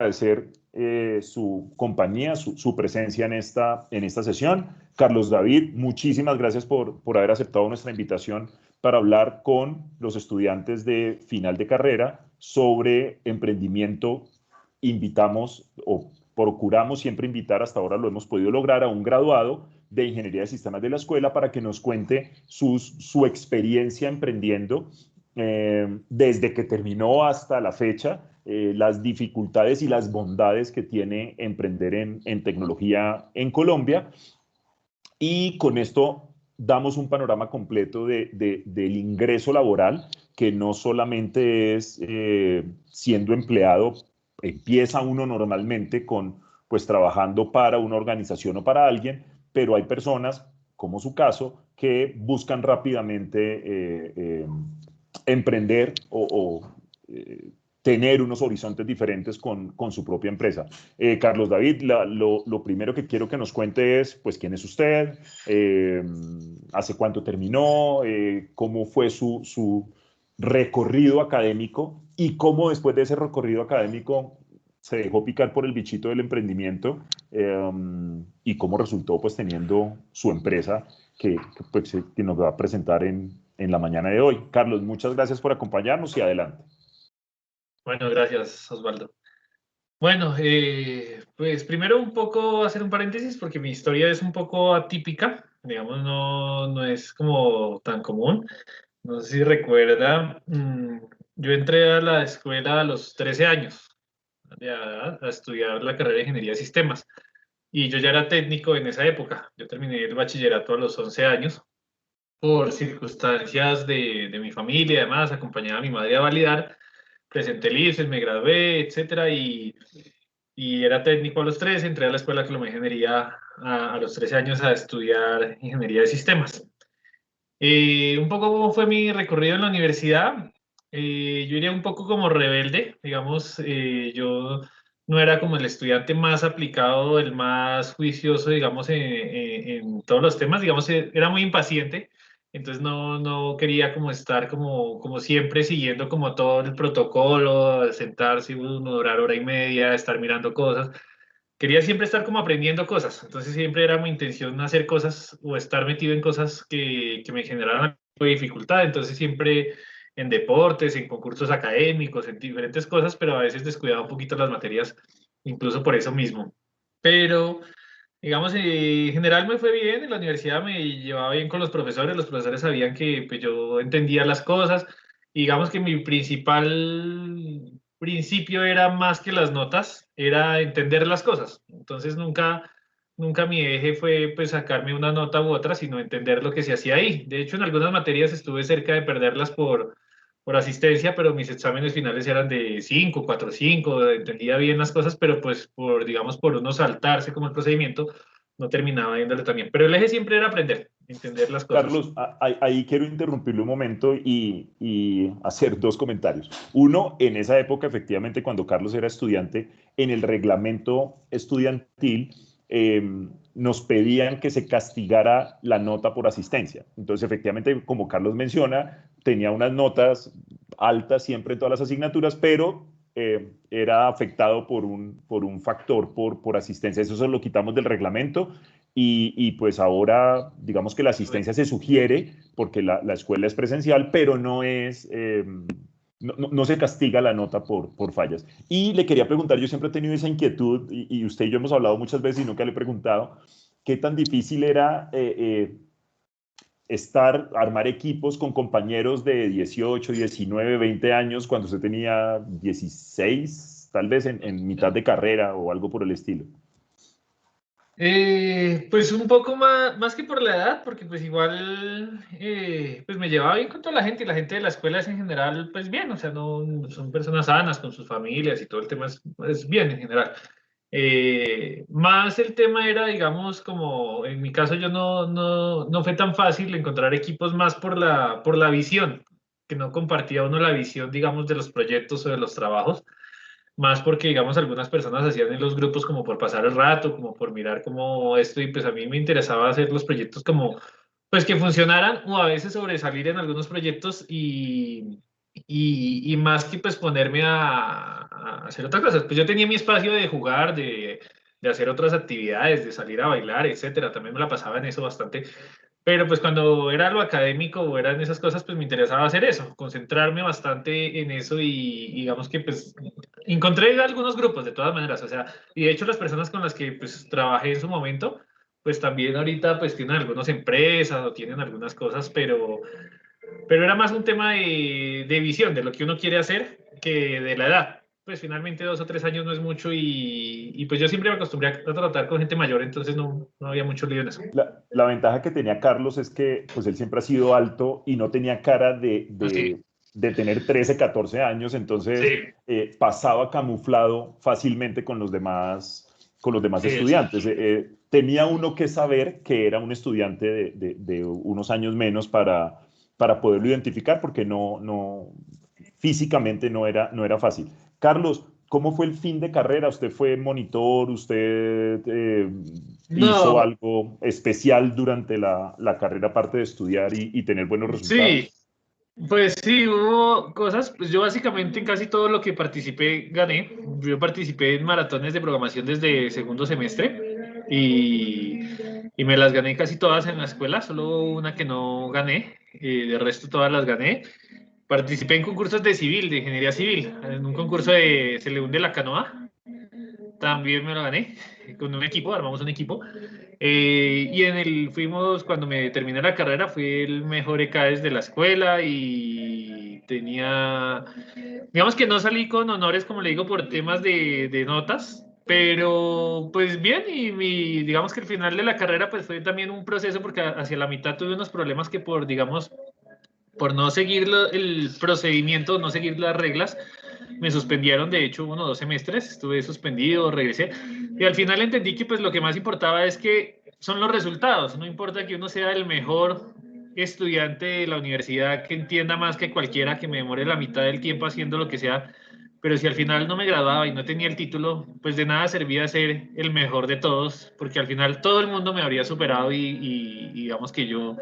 agradecer su compañía, su presencia en esta sesión. Carlos David, muchísimas gracias por haber aceptado nuestra invitación para hablar con los estudiantes de final de carrera sobre emprendimiento. Invitamos o procuramos siempre invitar, hasta ahora lo hemos podido lograr, a un graduado de Ingeniería de Sistemas de la escuela para que nos cuente su experiencia emprendiendo desde que terminó hasta la fecha, las dificultades y las bondades que tiene emprender en tecnología en Colombia. Y con esto damos un panorama completo del ingreso laboral, que no solamente es siendo empleado. Empieza uno normalmente pues trabajando para una organización o para alguien, pero hay personas, como su caso, que buscan rápidamente emprender o tener unos horizontes diferentes con su propia empresa. Carlos David, lo primero que quiero que nos cuente es, pues, ¿quién es usted? ¿Hace cuánto terminó? ¿Cómo fue su recorrido académico? Y cómo después de ese recorrido académico se dejó picar por el bichito del emprendimiento, y cómo resultó, pues, teniendo su empresa que nos va a presentar en la mañana de hoy. Carlos, muchas gracias por acompañarnos y adelante. Bueno, gracias, Osvaldo. Bueno, pues primero un poco hacer un paréntesis porque mi historia es un poco atípica, digamos, no es como tan común. No sé si recuerda, yo entré a la escuela a los 13 años a estudiar la carrera de Ingeniería de Sistemas y yo ya era técnico en esa época. Yo terminé el bachillerato a los 11 años por circunstancias de mi familia y además acompañaba a mi madre a validar. Presenté el ICFES, me gradué, etcétera, y era técnico a los 13, entré a la Escuela de Ingeniería a los 13 años a estudiar Ingeniería de Sistemas. Un poco cómo fue mi recorrido en la universidad. Yo iría un poco como rebelde, digamos, yo no era como el estudiante más aplicado, el más juicioso, digamos, en todos los temas, digamos, era muy impaciente, entonces no quería como estar como siempre siguiendo como todo el protocolo, sentarse uno, durar hora y media, estar mirando cosas. Quería siempre estar como aprendiendo cosas, entonces siempre era mi intención hacer cosas o estar metido en cosas que me generaran algo de dificultad, entonces siempre en deportes, en concursos académicos, en diferentes cosas, pero a veces descuidaba un poquito las materias, incluso por eso mismo. Pero, digamos, en general me fue bien, en la universidad me llevaba bien con los profesores sabían que pues, yo entendía las cosas, y digamos que mi principal principio era más que las notas, era entender las cosas. Entonces nunca mi eje fue pues sacarme una nota u otra, sino entender lo que se hacía ahí. De hecho, en algunas materias estuve cerca de perderlas por asistencia, pero mis exámenes finales eran de 5, 4, 5, entendía bien las cosas, pero pues digamos, por uno saltarse como el procedimiento, no terminaba yéndole también. Pero el eje siempre era aprender, entender las cosas. Carlos, ahí quiero interrumpirle un momento y hacer dos comentarios. Uno, en esa época, efectivamente, cuando Carlos era estudiante, en el reglamento estudiantil nos pedían que se castigara la nota por asistencia. Entonces, efectivamente, como Carlos menciona, tenía unas notas altas siempre en todas las asignaturas, pero era afectado por un factor por asistencia. Eso se lo quitamos del reglamento. Pues ahora, digamos que la asistencia se sugiere porque la escuela es presencial, pero no se castiga la nota por fallas. Y le quería preguntar, yo siempre he tenido esa inquietud, y usted y yo hemos hablado muchas veces y nunca le he preguntado, ¿qué tan difícil era armar equipos con compañeros de 18, 19, 20 años cuando usted tenía 16, tal vez en mitad de carrera o algo por el estilo? Pues un poco más que por la edad, porque pues igual pues me llevaba bien con toda la gente, y la gente de la escuela es en general pues bien, o sea, no son personas sanas con sus familias y todo el tema es bien en general. Más el tema era, digamos, como en mi caso yo no fue tan fácil encontrar equipos más por la visión, que no compartía uno la visión, digamos, de los proyectos o de los trabajos, más porque, digamos, algunas personas hacían en los grupos como por pasar el rato, como por mirar como esto, y pues a mí me interesaba hacer los proyectos como, pues que funcionaran, o a veces sobresalir en algunos proyectos y más que pues ponerme a hacer otras cosas. Pues yo tenía mi espacio de jugar, de hacer otras actividades, de salir a bailar, etcétera. También me la pasaba en eso bastante. Pero pues cuando era lo académico o eran esas cosas, pues me interesaba hacer eso, concentrarme bastante en eso y digamos que pues encontré algunos grupos de todas maneras, o sea, y de hecho las personas con las que pues trabajé en su momento, pues también ahorita pues tienen algunas empresas o tienen algunas cosas, pero era más un tema de visión, de lo que uno quiere hacer, que de la edad. Pues finalmente 2 o 3 años no es mucho y pues yo siempre me acostumbré a tratar con gente mayor, entonces no había mucho lío en eso. La ventaja que tenía Carlos es que pues él siempre ha sido alto y no tenía cara Así, de tener 13, 14 años, entonces sí, pasaba camuflado fácilmente con los demás sí, sí. estudiantes. Tenía uno que saber que era un estudiante de unos años menos para poderlo identificar porque físicamente no era fácil. Carlos, ¿cómo fue el fin de carrera? ¿Usted fue monitor? ¿Usted hizo No, algo especial durante la carrera aparte de estudiar y tener buenos sí, resultados? pues sí, hubo cosas, pues yo básicamente en casi todo lo que participé gané. Yo participé en maratones de programación desde segundo semestre y me las gané casi todas en la escuela, solo una que no gané, de resto todas las gané. Participé en concursos de civil, de ingeniería civil, en un concurso de Se le hunde la canoa, también me lo gané con un equipo, armamos un equipo. Y fuimos, cuando me terminé la carrera, fui el mejor ECAES de la escuela y tenía, digamos que no salí con honores, como le digo, por temas de notas, pero pues bien, digamos que el final de la carrera pues fue también un proceso porque hacia la mitad tuve unos problemas que digamos, por no seguir el procedimiento, no seguir las reglas, me suspendieron de hecho 1 o 2 semestres, estuve suspendido, regresé y al final entendí que pues lo que más importaba es que son los resultados, no importa que uno sea el mejor estudiante de la universidad, que entienda más que cualquiera, que me demore la mitad del tiempo haciendo lo que sea, pero si al final no me graduaba y no tenía el título, pues de nada servía ser el mejor de todos, porque al final todo el mundo me habría superado y digamos que yo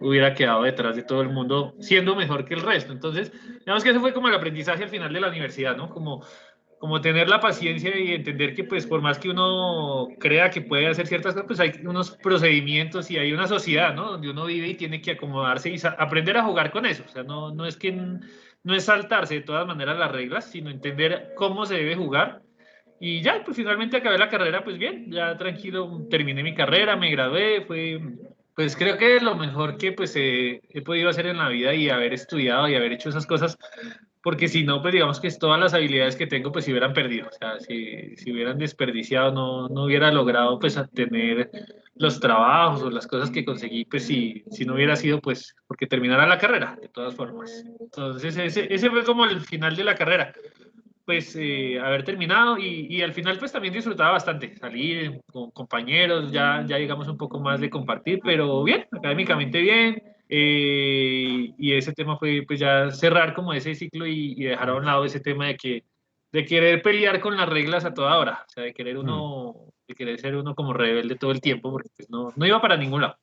hubiera quedado detrás de todo el mundo siendo mejor que el resto. Entonces, digamos que eso fue como el aprendizaje al final de la universidad, ¿no? Como tener la paciencia y entender que pues por más que uno crea que puede hacer ciertas cosas, pues hay unos procedimientos y hay una sociedad, ¿no? Donde uno vive y tiene que acomodarse y aprender a jugar con eso. O sea, no es que no es saltarse de todas maneras las reglas, sino entender cómo se debe jugar. Y ya, pues finalmente acabé la carrera, pues bien, ya tranquilo, terminé mi carrera, me gradué, pues creo que lo mejor que pues he podido hacer en la vida y haber estudiado y haber hecho esas cosas porque si no, pues digamos que todas las habilidades que tengo pues se hubieran perdido, o sea, si hubieran desperdiciado, no hubiera logrado pues tener los trabajos o las cosas que conseguí, pues si no hubiera sido pues porque terminara la carrera, de todas formas. Entonces ese fue como el final de la carrera, pues haber terminado y al final pues también disfrutaba bastante, salir con compañeros, ya digamos un poco más de compartir, pero bien, académicamente bien, y ese tema fue pues ya cerrar como ese ciclo y dejar a un lado ese tema de querer pelear con las reglas a toda hora, o sea, Mm. de querer ser uno como rebelde todo el tiempo, porque pues no iba para ningún lado.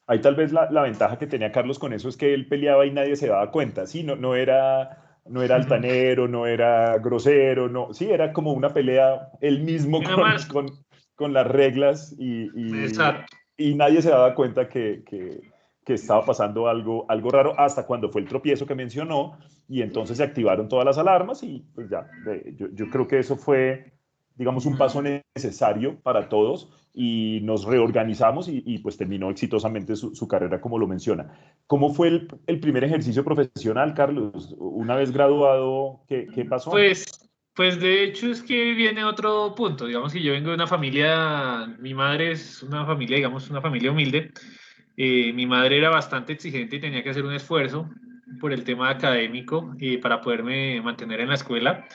Ahí tal vez la ventaja que tenía Carlos con eso es que él peleaba y nadie se daba cuenta, ¿sí? No era altanero, no era grosero, no, sí, era como una pelea él mismo Y nada más, con las reglas exacto. y nadie se daba cuenta que estaba pasando algo raro hasta cuando fue el tropiezo que mencionó y entonces se activaron todas las alarmas y pues ya, yo creo que eso fue, digamos, un paso necesario para todos y nos reorganizamos pues terminó exitosamente su carrera como lo menciona. ¿Cómo fue el primer ejercicio profesional, Carlos? Una vez graduado, qué pasó? Pues, pues de hecho es que viene otro punto. Digamos que yo vengo de una familia, mi madre es una familia, digamos, una familia humilde. Mi madre era bastante exigente y tenía que hacer un esfuerzo por el tema académico para poderme mantener en la escuela.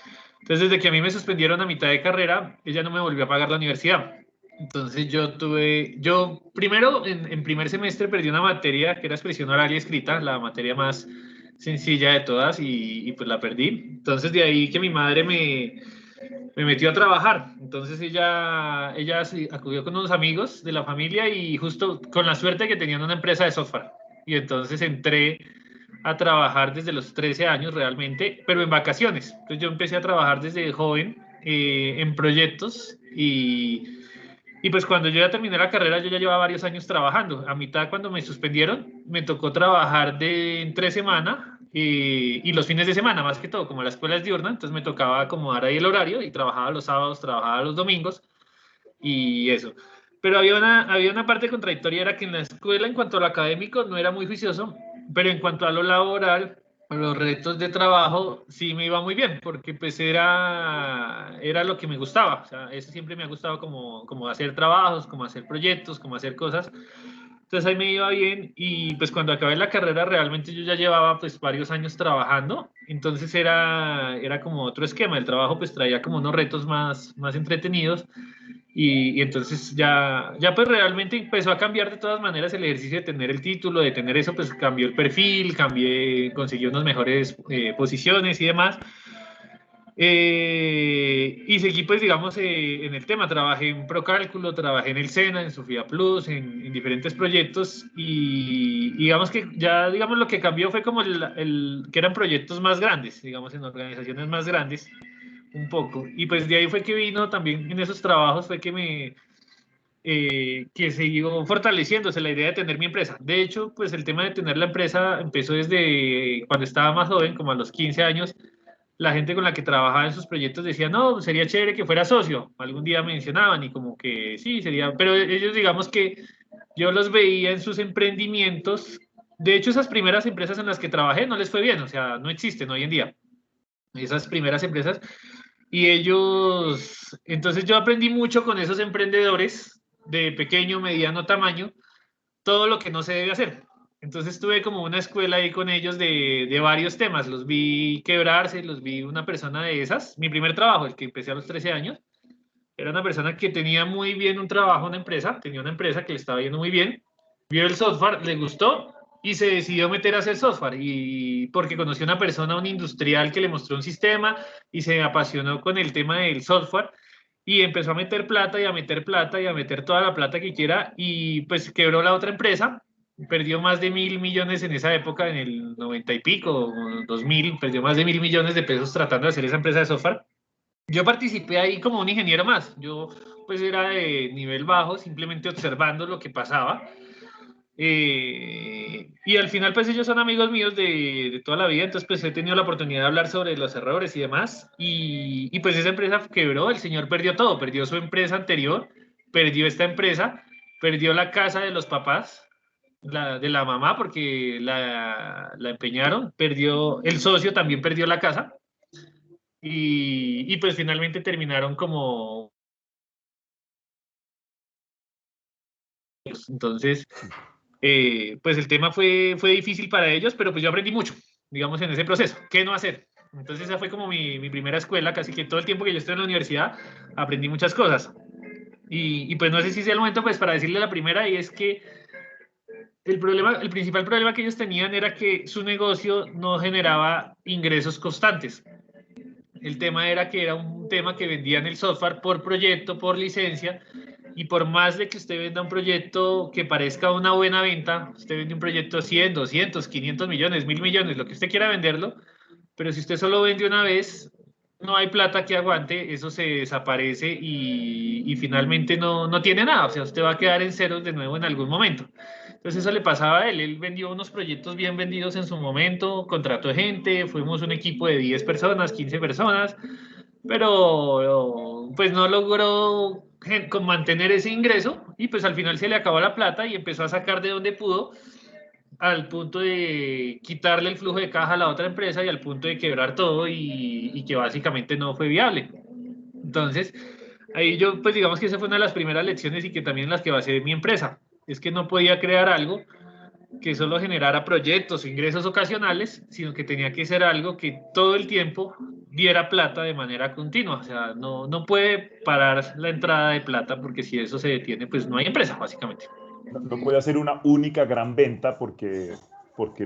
Entonces, desde que a mí me suspendieron a mitad de carrera, ella no me volvió a pagar la universidad. Entonces yo primero en primer semestre perdí una materia que era expresión oral y escrita, la materia más sencilla de todas y pues la perdí. Entonces de ahí que mi madre me metió a trabajar. Entonces ella sí, acudió con unos amigos de la familia y justo con la suerte que tenían una empresa de software. Y entonces entré a trabajar desde los 13 años realmente, pero en vacaciones. Entonces yo empecé a trabajar desde joven en proyectos y pues cuando yo ya terminé la carrera yo ya llevaba varios años trabajando. A mitad cuando me suspendieron me tocó trabajar entre semana y los fines de semana más que todo, como la escuela es diurna, entonces me tocaba acomodar ahí el horario y trabajaba los sábados, trabajaba los domingos y eso. Pero había una parte contradictoria, era que en la escuela, en cuanto a lo académico, no era muy juicioso, pero en cuanto a lo laboral, a los retos de trabajo, sí me iba muy bien, porque pues era lo que me gustaba. O sea, eso siempre me ha gustado como hacer trabajos, como hacer proyectos, como hacer cosas. Entonces ahí me iba bien y pues cuando acabé la carrera realmente yo ya llevaba pues varios años trabajando, entonces era como otro esquema, el trabajo pues traía como unos retos más entretenidos y entonces ya pues realmente empezó a cambiar de todas maneras el ejercicio de tener el título, de tener eso, pues cambió el perfil, conseguí unas mejores posiciones y demás. Y seguí pues digamos en el tema, trabajé en Procálculo, trabajé en el SENA, en Sofía Plus, en diferentes proyectos y digamos que ya digamos lo que cambió fue como que eran proyectos más grandes, digamos en organizaciones más grandes un poco. Y pues de ahí fue que vino también en esos trabajos, fue que siguió fortaleciéndose la idea de tener mi empresa. De hecho, pues el tema de tener la empresa empezó desde cuando estaba más joven, como a los 15 años. La gente con la que trabajaba en sus proyectos decía, no, sería chévere que fuera socio. Algún día mencionaban y como que sí, sería, pero ellos digamos que yo los veía en sus emprendimientos. De hecho, esas primeras empresas en las que trabajé no les fue bien, o sea, no existen hoy en día. Esas primeras empresas y entonces yo aprendí mucho con esos emprendedores de pequeño, mediano tamaño, todo lo que no se debe hacer. Entonces tuve como una escuela ahí con ellos de varios temas. Los vi quebrarse, los vi una persona de esas. Mi primer trabajo, el que empecé a los 13 años, era una persona que tenía muy bien un trabajo, una empresa, tenía una empresa que le estaba yendo muy bien, vio el software, le gustó y se decidió meter a hacer software y porque conoció a una persona, un industrial que le mostró un sistema y se apasionó con el tema del software y empezó a meter plata y a meter plata y a meter toda la plata que quiera y pues quebró la otra empresa, perdió más de 1.000 millones en esa época, en el 90 y pico, 2000, perdió más de 1.000 millones de pesos tratando de hacer esa empresa de software. Yo participé ahí como un ingeniero más. Yo pues era de nivel bajo, simplemente observando lo que pasaba. Y al final pues ellos son amigos míos de toda la vida, entonces pues he tenido la oportunidad de hablar sobre los errores y demás. Y pues esa empresa quebró, el señor perdió todo, perdió su empresa anterior, perdió esta empresa, perdió la casa de los papás, de la mamá porque la empeñaron, perdió el socio, también perdió la casa. Y pues finalmente terminaron como, entonces, pues el tema fue difícil para ellos, pero pues yo aprendí mucho, digamos, en ese proceso. ¿Qué no hacer? Entonces esa fue como mi primera escuela, casi que todo el tiempo que yo estuve en la universidad aprendí muchas cosas. Y pues no sé si sea el momento pues para decirle la primera y es que el principal problema que ellos tenían era que su negocio no generaba ingresos constantes. El tema era que era un tema que vendían el software por proyecto, por licencia, y por más de que usted venda un proyecto que parezca una buena venta, usted vende un proyecto 100, 200, 500 millones, 1.000 millones, lo que usted quiera venderlo, pero si usted solo vende una vez, no hay plata que aguante, eso se desaparece y finalmente no tiene nada, o sea, usted va a quedar en ceros de nuevo en algún momento. Entonces eso le pasaba a él vendió unos proyectos bien vendidos en su momento, contrató gente, fuimos un equipo de 10 personas, 15 personas, pero pues no logró con mantener ese ingreso y pues al final se le acabó la plata y empezó a sacar de donde pudo al punto de quitarle el flujo de caja a la otra empresa y al punto de quebrar todo y que básicamente no fue viable. Entonces, ahí yo pues digamos que esa fue una de las primeras lecciones y que también las que basé mi empresa, es que no podía crear algo que solo generara proyectos o ingresos ocasionales, sino que tenía que ser algo que todo el tiempo diera plata de manera continua. O sea, no puede parar la entrada de plata porque si eso se detiene, pues no hay empresa, básicamente. No puede hacer una única gran venta porque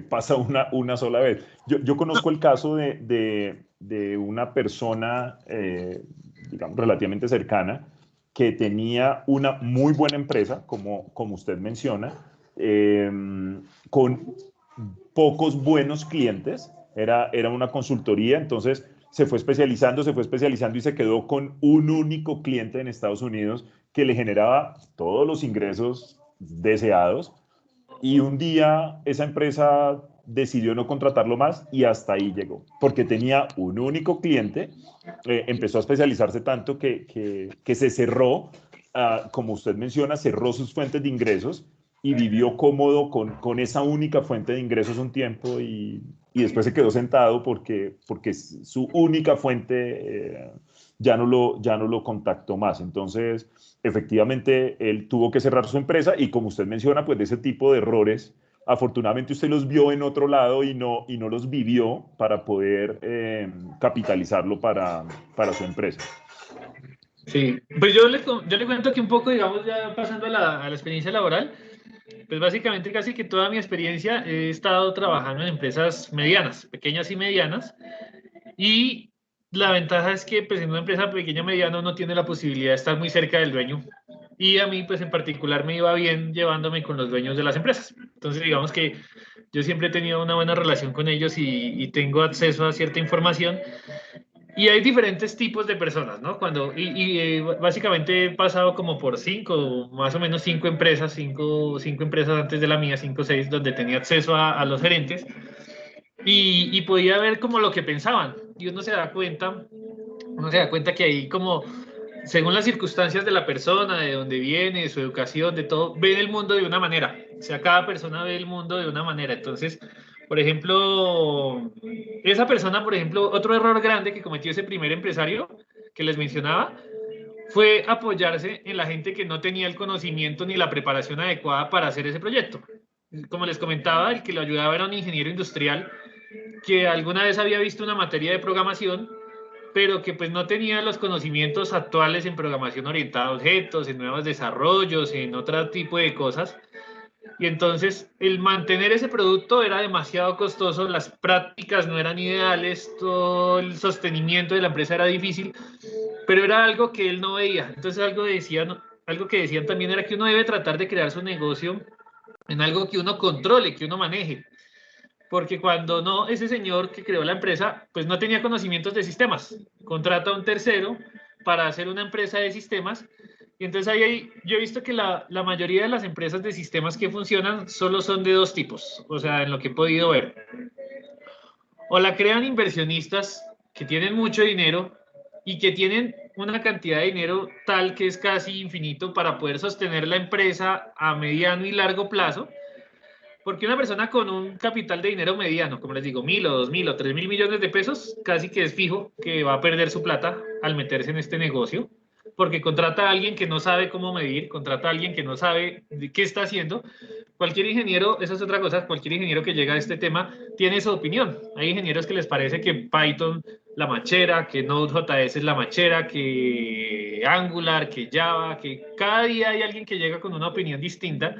pasa una sola vez. Yo conozco el caso de una persona, digamos, relativamente cercana, que tenía una muy buena empresa, como usted menciona, con pocos buenos clientes, era una consultoría, entonces se fue especializando y se quedó con un único cliente en Estados Unidos que le generaba todos los ingresos deseados, y un día esa empresa decidió no contratarlo más y hasta ahí llegó, porque tenía un único cliente, empezó a especializarse tanto que se cerró, como usted menciona, cerró sus fuentes de ingresos y vivió cómodo con esa única fuente de ingresos un tiempo, y después se quedó sentado porque su única fuente ya no lo contactó más. Entonces, efectivamente, él tuvo que cerrar su empresa, y como usted menciona, pues de ese tipo de errores, afortunadamente usted los vio en otro lado y no los vivió para poder capitalizarlo para su empresa. Sí, pues yo le cuento que un poco, digamos, ya pasando a la experiencia laboral, pues básicamente casi que toda mi experiencia he estado trabajando en empresas medianas, pequeñas y medianas, y la ventaja es que pues en una empresa pequeña o mediana uno tiene la posibilidad de estar muy cerca del dueño, y a mí pues en particular me iba bien llevándome con los dueños de las empresas. Entonces digamos que yo siempre he tenido una buena relación con ellos y tengo acceso a cierta información. Y hay diferentes tipos de personas, ¿no? Básicamente he pasado como por más o menos cinco empresas antes de la mía, cinco o seis, donde tenía acceso a los gerentes y podía ver como lo que pensaban. Y uno se da cuenta que ahí como, según las circunstancias de la persona, de dónde viene, de su educación, de todo, ven el mundo de una manera. O sea, cada persona ve el mundo de una manera. Entonces, por ejemplo, esa persona, por ejemplo, otro error grande que cometió ese primer empresario que les mencionaba fue apoyarse en la gente que no tenía el conocimiento ni la preparación adecuada para hacer ese proyecto. Como les comentaba, el que lo ayudaba era un ingeniero industrial que alguna vez había visto una materia de programación, pero que pues no tenía los conocimientos actuales en programación orientada a objetos, en nuevos desarrollos, en otro tipo de cosas. Y entonces el mantener ese producto era demasiado costoso, las prácticas no eran ideales, todo el sostenimiento de la empresa era difícil, pero era algo que él no veía. Entonces algo que decían también era que uno debe tratar de crear su negocio en algo que uno controle, que uno maneje. Porque cuando no, ese señor que creó la empresa, pues no tenía conocimientos de sistemas. Contrata a un tercero para hacer una empresa de sistemas. Y entonces yo he visto que la mayoría de las empresas de sistemas que funcionan solo son de dos tipos, o sea, en lo que he podido ver. O la crean inversionistas que tienen mucho dinero y que tienen una cantidad de dinero tal que es casi infinito para poder sostener la empresa a mediano y largo plazo. Porque una persona con un capital de dinero mediano, como les digo, 1.000 o 2.000 o 3.000 millones de pesos, casi que es fijo que va a perder su plata al meterse en este negocio, porque contrata a alguien que no sabe cómo medir, contrata a alguien que no sabe qué está haciendo. Cualquier ingeniero, esa es otra cosa, cualquier ingeniero que llega a este tema tiene su opinión. Hay ingenieros que les parece que Python la machera, que Node.js es la machera, que Angular, que Java, que cada día hay alguien que llega con una opinión distinta,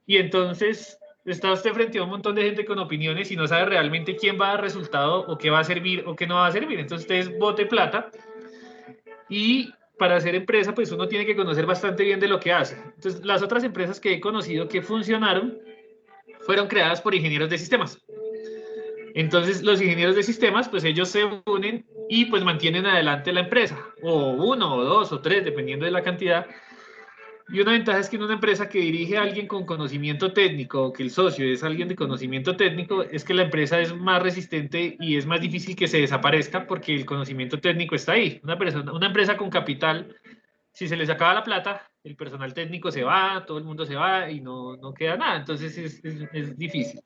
y entonces está usted frente a un montón de gente con opiniones y no sabe realmente quién va a dar resultado o qué va a servir o qué no va a servir. Entonces usted bote plata, y para hacer empresa pues uno tiene que conocer bastante bien de lo que hace. Entonces las otras empresas que he conocido que funcionaron fueron creadas por ingenieros de sistemas. Entonces los ingenieros de sistemas pues ellos se unen y pues mantienen adelante la empresa, o uno o dos o tres dependiendo de la cantidad. Y una ventaja es que en una empresa que dirige a alguien con conocimiento técnico, o que el socio es alguien de conocimiento técnico, es que la empresa es más resistente y es más difícil que se desaparezca porque el conocimiento técnico está ahí. Una empresa con capital, si se les acaba la plata, el personal técnico se va, todo el mundo se va y no queda nada. Entonces es difícil.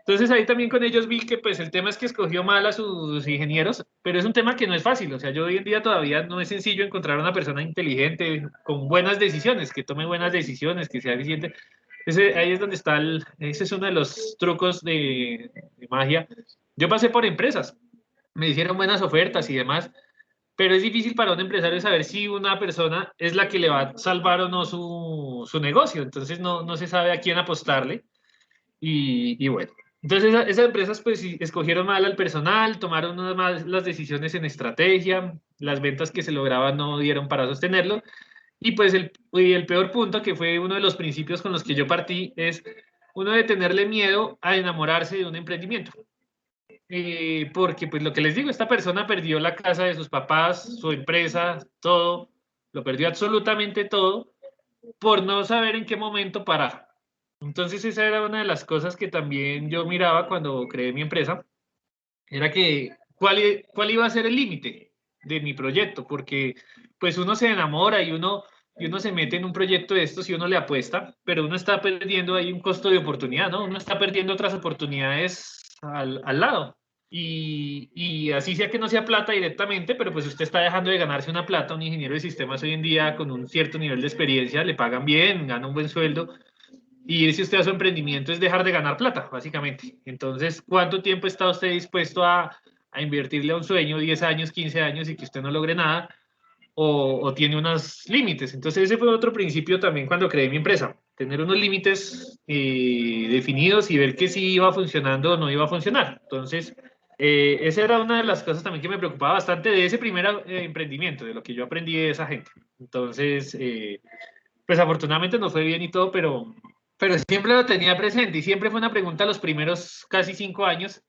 Entonces ahí también con ellos vi que pues el tema es que escogió mal a sus ingenieros, pero es un tema que no es fácil. O sea, yo hoy en día todavía no es sencillo encontrar una persona inteligente, con buenas decisiones, que tome buenas decisiones, que sea eficiente. Ahí es donde está ese es uno de los trucos de magia. Yo pasé por empresas, me hicieron buenas ofertas y demás, pero es difícil para un empresario saber si una persona es la que le va a salvar o no su negocio. Entonces no se sabe a quién apostarle. Y bueno, entonces esas empresas pues sí, escogieron mal al personal, tomaron mal las decisiones en estrategia, las ventas que se lograban no dieron para sostenerlo, y pues el peor punto, que fue uno de los principios con los que yo partí, es uno debe tenerle miedo a enamorarse de un emprendimiento. Porque, pues lo que les digo, esta persona perdió la casa de sus papás, su empresa, todo, lo perdió absolutamente todo, por no saber en qué momento parar. Entonces, esa era una de las cosas que también yo miraba cuando creé mi empresa, era que cuál iba a ser el límite de mi proyecto, porque pues uno se enamora y uno se mete en un proyecto de estos y uno le apuesta, pero uno está perdiendo ahí un costo de oportunidad, ¿no? Uno está perdiendo otras oportunidades al lado. Y así sea que no sea plata directamente, pero pues usted está dejando de ganarse una plata. Un ingeniero de sistemas hoy en día con un cierto nivel de experiencia le pagan bien, gana un buen sueldo, y irse usted a su emprendimiento es dejar de ganar plata, básicamente. Entonces, ¿cuánto tiempo está usted dispuesto a invertirle a un sueño, 10 años, 15 años, y que usted no logre nada? O tiene unos límites. Entonces, ese fue otro principio también cuando creé mi empresa, tener unos límites definidos y ver que si iba funcionando o no iba a funcionar. Entonces, esa era una de las cosas también que me preocupaba bastante de ese primer emprendimiento, de lo que yo aprendí de esa gente. Entonces, pues afortunadamente no fue bien y todo, pero siempre lo tenía presente y siempre fue una pregunta los primeros casi 5 años.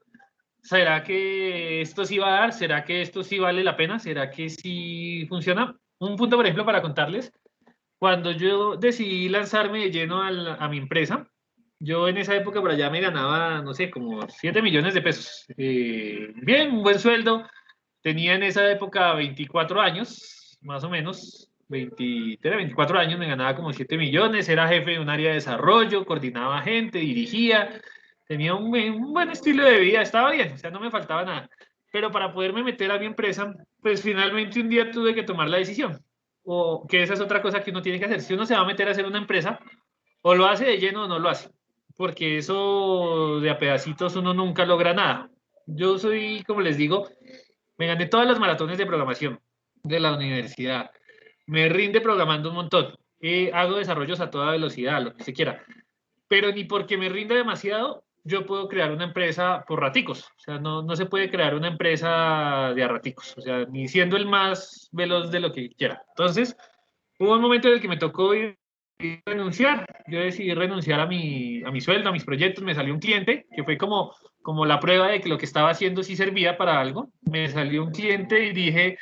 ¿Será que esto sí va a dar? ¿Será que esto sí vale la pena? ¿Será que sí funciona? Un punto, por ejemplo, para contarles, cuando yo decidí lanzarme de lleno a mi empresa, yo en esa época por allá me ganaba, no sé, como 7 millones de pesos. Bien, un buen sueldo. Tenía en esa época 24 años, más o menos, 23, 24 años, me ganaba como 7 millones, era jefe de un área de desarrollo, coordinaba gente, dirigía, tenía un buen estilo de vida, estaba bien, o sea, no me faltaba nada. Pero para poderme meter a mi empresa, pues finalmente un día tuve que tomar la decisión. O que esa es otra cosa que uno tiene que hacer. Si uno se va a meter a hacer una empresa, o lo hace de lleno o no lo hace. Porque eso de a pedacitos uno nunca logra nada. Yo soy, como les digo, me gané todas las maratones de programación de la universidad. Me rinde programando un montón. Hago desarrollos a toda velocidad, lo que se quiera. Pero ni porque me rinde demasiado, yo puedo crear una empresa por raticos. O sea, no se puede crear una empresa de a raticos. O sea, ni siendo el más veloz de lo que quiera. Entonces, hubo un momento en el que me tocó renunciar. Yo decidí renunciar a mi sueldo, a mis proyectos. Me salió un cliente que fue como la prueba de que lo que estaba haciendo sí servía para algo. Me salió un cliente y dije,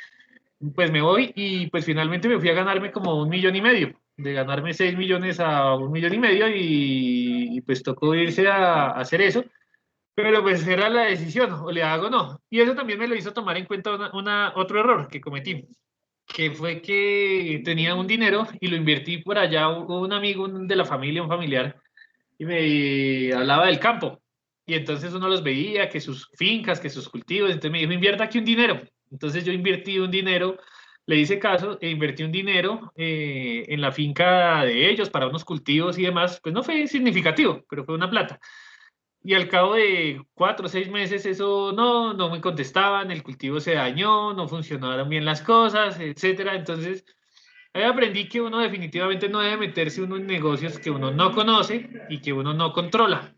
pues me voy, y pues finalmente me fui a ganarme como 1,5 millones, de ganarme 6 millones a 1,5 millones, y pues tocó irse a hacer eso. Pero pues era la decisión, o le hago o no. Y eso también me lo hizo tomar en cuenta otro error que cometí, que fue que tenía un dinero y lo invertí por allá. Hubo un amigo de la familia, un familiar, y me hablaba del campo. Y entonces uno los veía, que sus fincas, que sus cultivos. Entonces me dijo, invierta aquí un dinero. Entonces yo invertí un dinero, le hice caso e invertí un dinero en la finca de ellos para unos cultivos y demás. Pues no fue significativo, pero fue una plata. Y al cabo de 4 o 6 meses eso no me contestaban, el cultivo se dañó, no funcionaron bien las cosas, etcétera. Entonces ahí aprendí que uno definitivamente no debe meterse uno en negocios que uno no conoce y que uno no controla.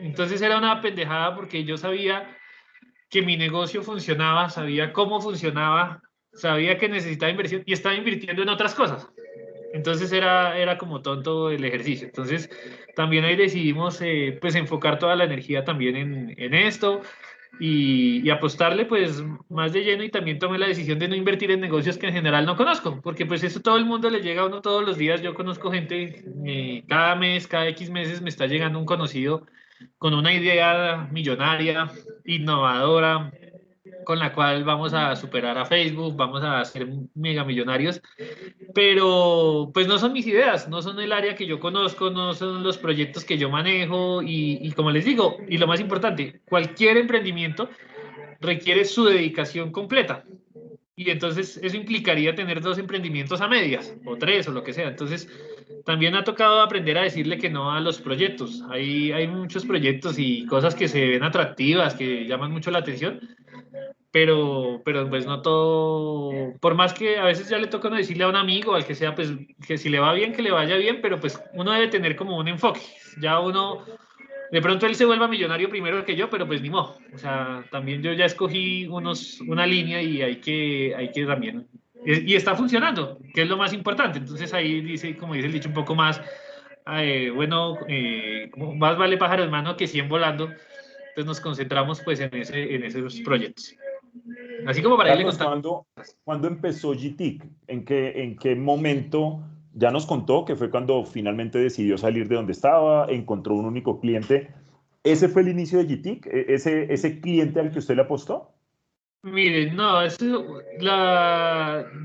Entonces era una pendejada porque yo sabía que mi negocio funcionaba, sabía cómo funcionaba, sabía que necesitaba inversión y estaba invirtiendo en otras cosas. Entonces era como tonto el ejercicio. Entonces también ahí decidimos pues enfocar toda la energía también en esto, y apostarle pues más de lleno, y también tomé la decisión de no invertir en negocios que en general no conozco, porque pues eso todo el mundo le llega a uno todos los días. Yo conozco gente, cada mes, cada X meses me está llegando un conocido con una idea millonaria, innovadora, con la cual vamos a superar a Facebook, vamos a ser mega millonarios, pero pues no son mis ideas, no son el área que yo conozco, no son los proyectos que yo manejo, y como les digo, y lo más importante, cualquier emprendimiento requiere su dedicación completa. Y entonces eso implicaría tener 2 emprendimientos a medias, o 3, o lo que sea. Entonces, también ha tocado aprender a decirle que no a los proyectos. Hay muchos proyectos y cosas que se ven atractivas, que llaman mucho la atención, pero pues no todo, por más que a veces ya le toca uno decirle a un amigo, al que sea, pues que si le va bien, que le vaya bien, pero pues uno debe tener como un enfoque. Ya uno, de pronto él se vuelva millonario primero que yo, pero pues ni modo. O sea, también yo ya escogí una línea, y hay que también, y está funcionando, que es lo más importante. Entonces ahí dice, como dice el dicho, un poco más bueno, como más vale pájaro en mano que 100 volando, entonces nos concentramos pues en esos proyectos. Así como para irle Carlos, contando. ¿cuándo empezó GTIC? En qué momento? Ya nos contó que fue cuando finalmente decidió salir de donde estaba, encontró un único cliente. ¿Ese fue el inicio de GTIC? ¿Ese cliente al que usted le apostó? Miren, no,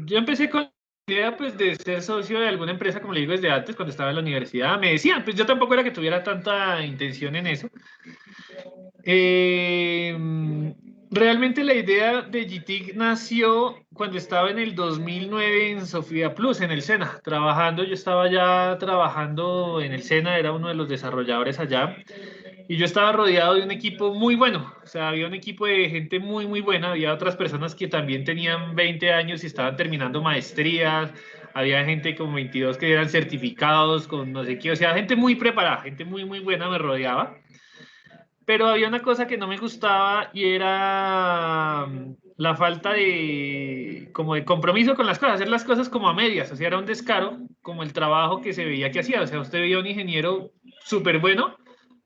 yo empecé con la idea pues de ser socio de alguna empresa, como le digo, desde antes, cuando estaba en la universidad. Me decían, pues yo tampoco era que tuviera tanta intención en eso. Eh, Realmente la idea de GTIC nació cuando estaba en el 2009 en Sofía Plus, en el SENA, trabajando. Yo estaba ya trabajando en el SENA, era uno de los desarrolladores allá. Y yo estaba rodeado de un equipo muy bueno, o sea, había un equipo de gente muy, muy buena, había otras personas que también tenían 20 años y estaban terminando maestrías, había gente con 22 que eran certificados, con no sé qué, o sea, gente muy preparada, gente muy, muy buena me rodeaba. Pero había una cosa que no me gustaba y era la falta de, como de compromiso con las cosas, hacer las cosas como a medias, o sea, era un descaro, como el trabajo que se veía que hacía, o sea, usted veía un ingeniero súper bueno,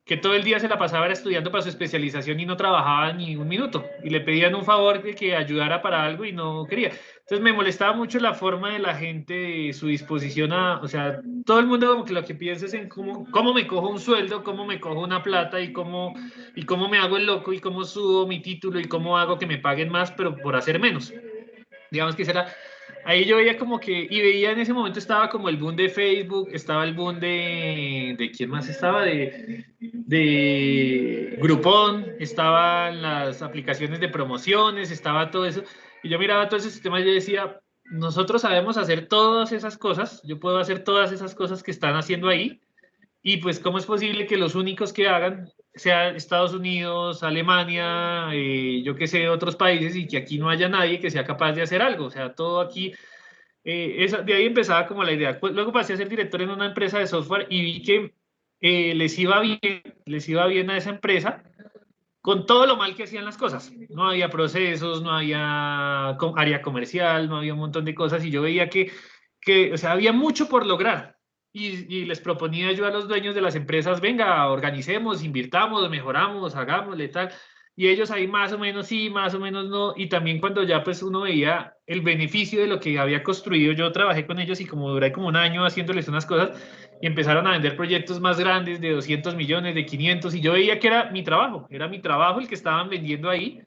que todo el día se la pasaba era estudiando para su especialización y no trabajaba ni un minuto, y le pedían un favor de que ayudara para algo y no quería. Entonces me molestaba mucho la forma de la gente, de su disposición a, o sea, todo el mundo como que lo que piensa es en cómo me cojo un sueldo, cómo me cojo una plata y cómo me hago el loco y cómo subo mi título y cómo hago que me paguen más, pero por hacer menos. Digamos que será, ahí yo veía como que, y veía en ese momento estaba como el boom de Facebook, estaba el boom de ¿quién más estaba? De Groupon, estaban las aplicaciones de promociones, estaba todo eso, y yo miraba todo ese sistema y yo decía, nosotros sabemos hacer todas esas cosas, yo puedo hacer todas esas cosas que están haciendo ahí, y pues, ¿cómo es posible que los únicos que hagan sean Estados Unidos, Alemania, yo qué sé, otros países y que aquí no haya nadie que sea capaz de hacer algo? O sea, todo aquí, de ahí empezaba como la idea. Pues, luego pasé a ser director en una empresa de software y vi que les iba bien a esa empresa con todo lo mal que hacían las cosas. No había procesos, no había área comercial, no había un montón de cosas y yo veía o sea, había mucho por lograr. Y les proponía yo a los dueños de las empresas, venga, organicemos, invirtamos, mejoramos, hagámosle tal. Y ellos ahí más o menos sí, más o menos no. Y también cuando ya pues uno veía el beneficio de lo que había construido, yo trabajé con ellos y como duré como un año haciéndoles unas cosas y empezaron a vender proyectos más grandes de 200 millones, de 500 y yo veía que era mi trabajo el que estaban vendiendo ahí.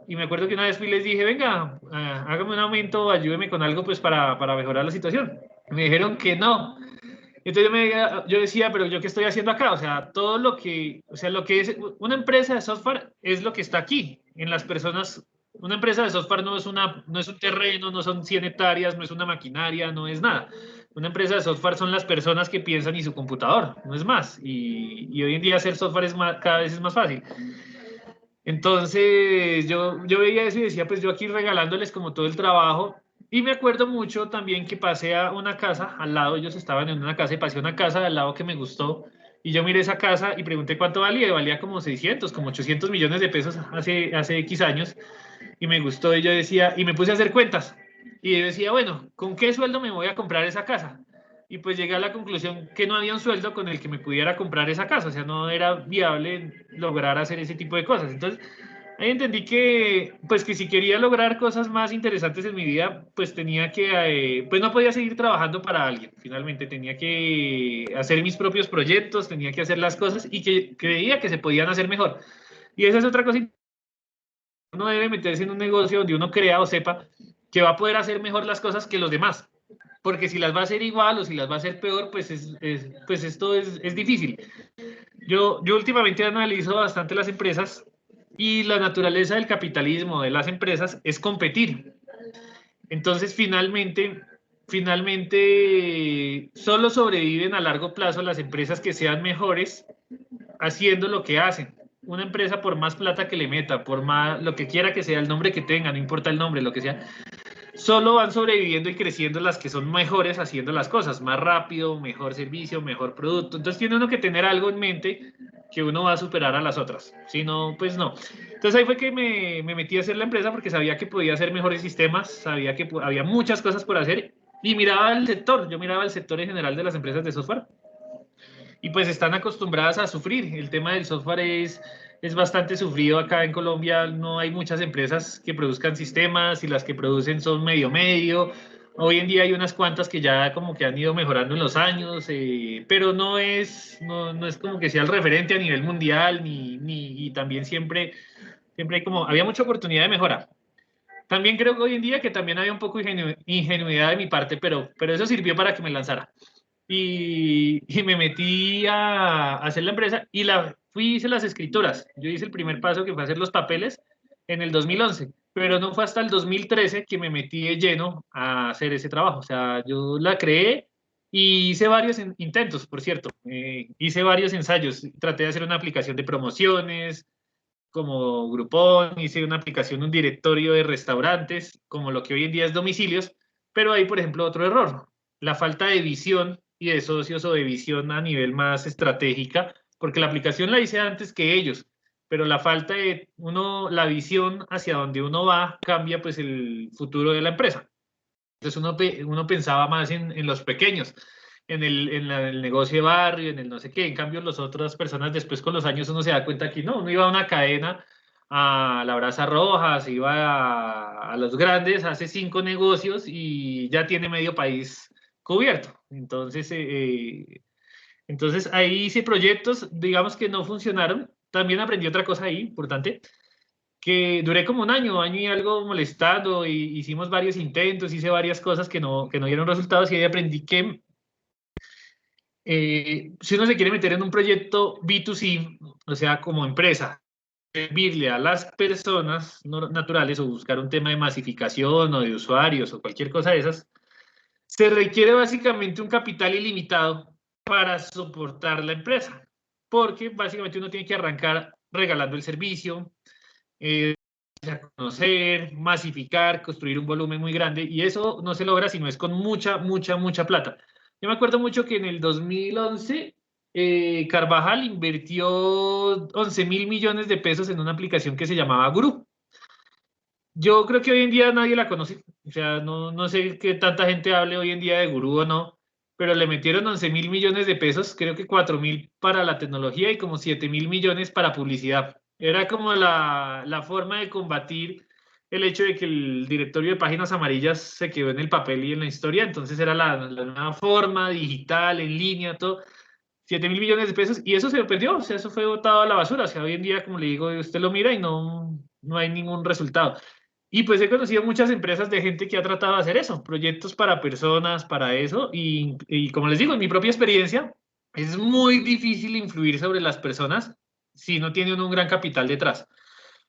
Y me acuerdo que una vez fui y les dije, venga, hágame un aumento, ayúdeme con algo pues para mejorar la situación. Me dijeron que no. Entonces yo decía, pero yo qué estoy haciendo acá, o sea, todo lo que, o sea, lo que es una empresa de software es lo que está aquí, en las personas. Una empresa de software no es un terreno, no son 100 hectáreas, no es una maquinaria, no es nada. Una empresa de software son las personas que piensan y su computador, no es más. Y hoy en día hacer software cada vez es más fácil. Entonces yo veía eso y decía, pues yo aquí regalándoles como todo el trabajo. Y me acuerdo mucho también que pasé a una casa al lado, ellos estaban en una casa y pasé a una casa al lado que me gustó. Y yo miré esa casa y pregunté cuánto valía, y valía como 600, como 800 millones de pesos hace X años. Y me gustó y yo decía, y me puse a hacer cuentas. Y yo decía, bueno, ¿con qué sueldo me voy a comprar esa casa? Y pues llegué a la conclusión que no había un sueldo con el que me pudiera comprar esa casa, o sea, no era viable lograr hacer ese tipo de cosas. Entonces, ahí entendí que, pues que si quería lograr cosas más interesantes en mi vida, pues tenía que, pues no podía seguir trabajando para alguien, finalmente tenía que hacer mis propios proyectos, tenía que hacer las cosas y que creía que se podían hacer mejor. Y esa es otra cosa, uno debe meterse en un negocio donde uno crea o sepa que va a poder hacer mejor las cosas que los demás. Porque si las va a hacer igual o si las va a hacer peor, pues, pues esto es difícil. Yo últimamente analizo bastante las empresas y la naturaleza del capitalismo de las empresas es competir. Entonces, finalmente, solo sobreviven a largo plazo las empresas que sean mejores haciendo lo que hacen. Una empresa, por más plata que le meta, por más lo que quiera que sea, el nombre que tenga, no importa el nombre, lo que sea, solo van sobreviviendo y creciendo las que son mejores haciendo las cosas, más rápido, mejor servicio, mejor producto. Entonces tiene uno que tener algo en mente que uno va a superar a las otras. Si no, pues no. Entonces ahí fue que me metí a hacer la empresa porque sabía que podía hacer mejores sistemas, sabía que había muchas cosas por hacer y miraba el sector, yo miraba el sector en general de las empresas de software y pues están acostumbradas a sufrir. El tema del software es bastante sufrido acá en Colombia. No hay muchas empresas que produzcan sistemas y las que producen son medio. Hoy en día hay unas cuantas que ya como que han ido mejorando en los años, pero no es como que sea el referente a nivel mundial, y también siempre hay como, había mucha oportunidad de mejora. También creo que hoy en día que también había un poco de ingenuidad de mi parte, pero eso sirvió para que me lanzara. Y me metí a hacer la empresa y hice las escrituras. Yo hice el primer paso, que fue hacer los papeles, en el 2011, pero no fue hasta el 2013 que me metí de lleno a hacer ese trabajo. O sea, yo la creé y hice varios intentos, por cierto. Hice varios ensayos. Traté de hacer una aplicación de promociones, como Groupon, hice una aplicación, un directorio de restaurantes, como lo que hoy en día es domicilios, pero hay, por ejemplo, otro error, la falta de visión y de socios, o de visión a nivel más estratégica, porque la aplicación la hice antes que ellos, pero la falta de la visión hacia donde uno va cambia pues el futuro de la empresa. Entonces uno pensaba más en los pequeños, en el negocio de barrio, en el no sé qué. En cambio, las otras personas después con los años uno se da cuenta que no, uno iba a una cadena, a la Brasa Roja, se iba a los grandes, hace 5 negocios y ya tiene medio país cubierto. Entonces ahí hice proyectos, digamos que no funcionaron. También aprendí otra cosa ahí, importante, que duré como un año y algo molestando, y hicimos varios intentos, hice varias cosas que no dieron resultados, y ahí aprendí que si uno se quiere meter en un proyecto B2C, o sea, como empresa, servirle a las personas naturales, o buscar un tema de masificación o de usuarios o cualquier cosa de esas, se requiere básicamente un capital ilimitado para soportar la empresa, porque básicamente uno tiene que arrancar regalando el servicio, conocer, masificar, construir un volumen muy grande, y eso no se logra si no es con mucha plata. Yo me acuerdo mucho que en el 2011 Carvajal invirtió 11.000 millones de pesos en una aplicación que se llamaba Guru. Yo creo que hoy en día nadie la conoce, o sea, no sé qué tanta gente hable hoy en día de Guru o no, pero le metieron 11.000 millones de pesos, creo que 4.000 para la tecnología y como 7.000 millones para publicidad. Era como la forma de combatir el hecho de que el directorio de páginas amarillas se quedó en el papel y en la historia. Entonces era la nueva forma digital, en línea, todo. 7.000 millones de pesos, y eso se perdió, o sea, eso fue botado a la basura. O sea, hoy en día, como le digo, usted lo mira y no hay ningún resultado. Y pues he conocido muchas empresas de gente que ha tratado de hacer eso, proyectos para personas, para eso, y como les digo, en mi propia experiencia, es muy difícil influir sobre las personas si no tiene uno un gran capital detrás.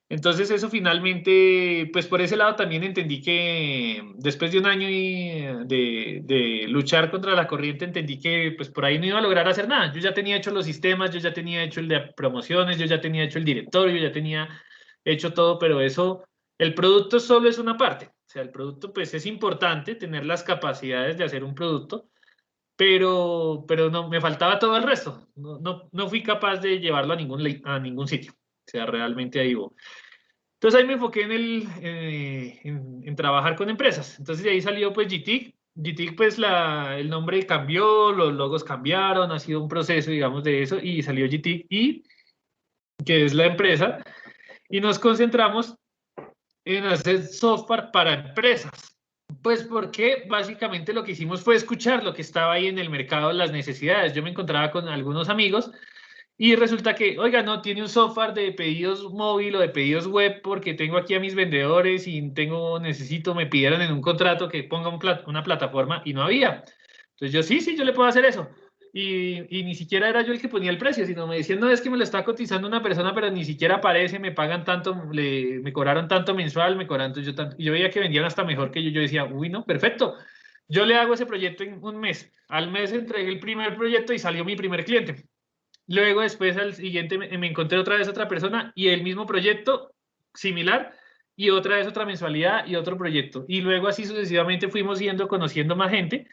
Entonces eso finalmente, pues por ese lado también entendí que después de un año de luchar contra la corriente, entendí que pues por ahí no iba a lograr hacer nada. Yo ya tenía hecho los sistemas, yo ya tenía hecho el de promociones, yo ya tenía hecho el directorio, yo ya tenía hecho todo, pero eso, el producto solo es una parte. O sea, el producto pues es importante tener las capacidades de hacer un producto, pero no, me faltaba todo el resto. No fui capaz de llevarlo a ningún sitio. O sea, realmente ahí hubo. Entonces ahí me enfoqué en trabajar con empresas. Entonces de ahí salió pues GTIC. GTIC pues el nombre cambió, los logos cambiaron, ha sido un proceso, digamos, de eso, y salió GTIC, y que es la empresa, y nos concentramos en hacer software para empresas. Pues porque básicamente lo que hicimos fue escuchar lo que estaba ahí en el mercado, las necesidades. Yo me encontraba con algunos amigos y resulta que, oiga, no, tiene un software de pedidos móvil o de pedidos web, porque tengo aquí a mis vendedores y me pidieron en un contrato que ponga una plataforma, y no había. Entonces yo, sí, yo le puedo hacer eso. Y ni siquiera era yo el que ponía el precio, sino me decían, no, es que me lo está cotizando una persona, pero ni siquiera aparece, me pagan tanto, me cobraron tanto mensual, me cobraron yo tanto. Y yo veía que vendían hasta mejor que yo decía, uy, no, perfecto. Yo le hago ese proyecto en un mes. Al mes entregué el primer proyecto y salió mi primer cliente. Luego, después, al siguiente, me encontré otra vez otra persona y el mismo proyecto similar, y otra vez otra mensualidad y otro proyecto. Y luego así sucesivamente fuimos conociendo más gente,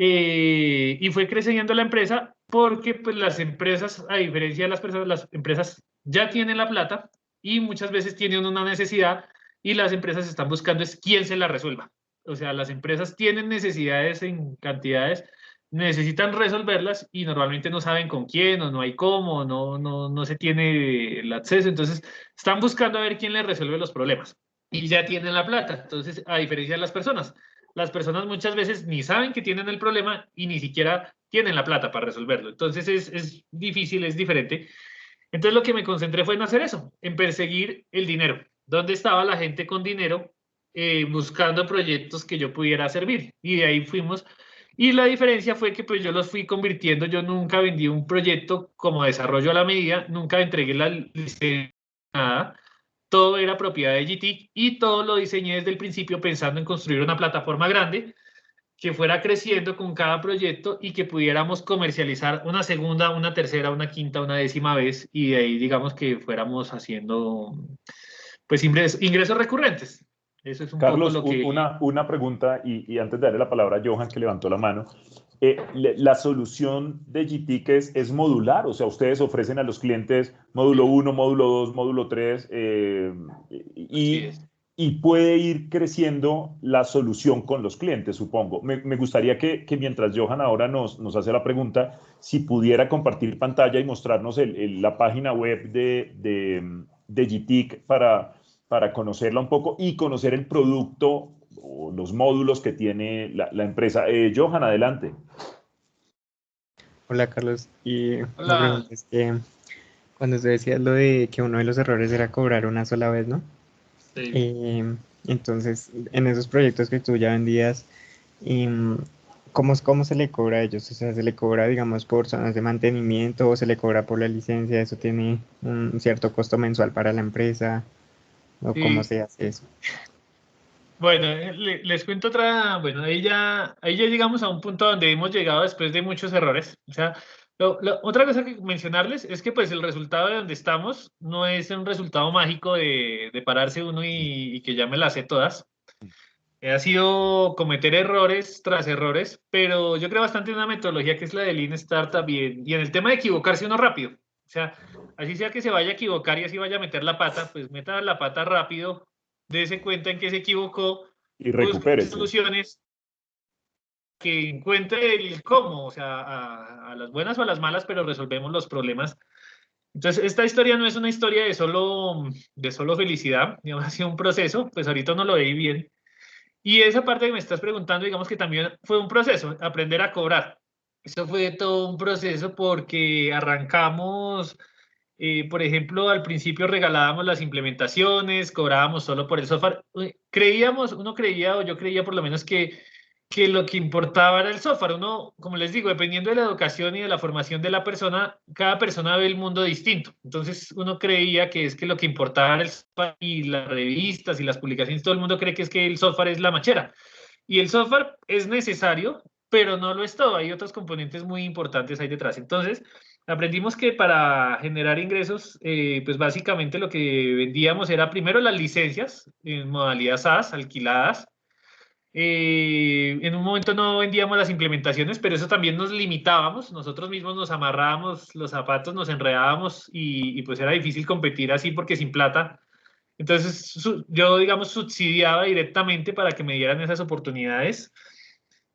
y fue creciendo la empresa, porque pues las empresas, a diferencia de las personas, las empresas ya tienen la plata y muchas veces tienen una necesidad, y las empresas están buscando es quién se la resuelva. O sea, las empresas tienen necesidades en cantidades, necesitan resolverlas y normalmente no saben con quién o no hay cómo, no se tiene el acceso, entonces están buscando a ver quién les resuelve los problemas y ya tienen la plata. Entonces, a diferencia de las personas muchas veces ni saben que tienen el problema y ni siquiera tienen la plata para resolverlo. Entonces es difícil, es diferente. Entonces lo que me concentré fue en hacer eso, en perseguir el dinero. ¿Dónde estaba la gente con dinero buscando proyectos que yo pudiera servir? Y de ahí fuimos. Y la diferencia fue que pues yo los fui convirtiendo, yo nunca vendí un proyecto como desarrollo a la medida, nunca entregué la licencia, nada. Todo era propiedad de GT y todo lo diseñé desde el principio pensando en construir una plataforma grande que fuera creciendo con cada proyecto y que pudiéramos comercializar una segunda, una tercera, una quinta, una décima vez y de ahí digamos que fuéramos haciendo pues ingresos recurrentes. Eso es un poco Carlos, lo que... una pregunta y antes de darle la palabra a Johan que levantó la mano. La solución de GTIC es modular, o sea, ustedes ofrecen a los clientes módulo 1, módulo 2, módulo 3 Así y, es. y puede ir creciendo la solución con los clientes, supongo. Me gustaría que mientras Johan ahora nos hace la pregunta, si pudiera compartir pantalla y mostrarnos la página web de GTIC para conocerla un poco y conocer el producto o los módulos que tiene la empresa. Johan, adelante. Hola Carlos, y la Hola. pregunta es que cuando usted decía lo de que uno de los errores era cobrar una sola vez, ¿no? Sí. Entonces, en esos proyectos que tú ya vendías, ¿cómo se le cobra a ellos? O sea, ¿se le cobra, digamos, por zonas de mantenimiento o se le cobra por la licencia? ¿Eso tiene un cierto costo mensual para la empresa? ¿O cómo Sí. se hace eso? Bueno, les cuento otra, bueno, ahí ya llegamos a un punto donde hemos llegado después de muchos errores. O sea, otra cosa que mencionarles es que pues el resultado de donde estamos no es un resultado mágico de pararse uno y que ya me las sé todas. Ha sido cometer errores tras errores, pero yo creo bastante en una metodología que es la de Lean Startup y en el tema de equivocarse uno rápido. O sea, así sea que se vaya a equivocar y así vaya a meter la pata, pues meta la pata rápido, dése cuenta en que se equivocó, Y busque recupérese. soluciones, que encuentre el cómo, o sea, a las buenas o a las malas, pero resolvemos los problemas. Entonces, esta historia no es una historia de solo felicidad, digamos, ha sido un proceso, pues ahorita no lo veí bien. Y esa parte que me estás preguntando, digamos que también fue un proceso, aprender a cobrar. Eso fue todo un proceso porque arrancamos, por ejemplo, al principio regalábamos las implementaciones, cobrábamos solo por el software. Creíamos, uno creía, o yo creía por lo menos que lo que importaba era el software. Uno, como les digo, dependiendo de la educación y de la formación de la persona, cada persona ve el mundo distinto. Entonces uno creía que es que lo que importaba era el software y las revistas y las publicaciones, todo el mundo cree que es que el software es la machera. Y el software es necesario, pero no lo es todo. Hay otros componentes muy importantes ahí detrás. Entonces, aprendimos que para generar ingresos, pues básicamente lo que vendíamos era primero las licencias en modalidad SaaS, alquiladas. En un momento no vendíamos las implementaciones, pero eso también nos limitábamos. Nosotros mismos nos amarrábamos los zapatos, nos enredábamos y pues era difícil competir así porque sin plata. Entonces yo, digamos, subsidiaba directamente para que me dieran esas oportunidades.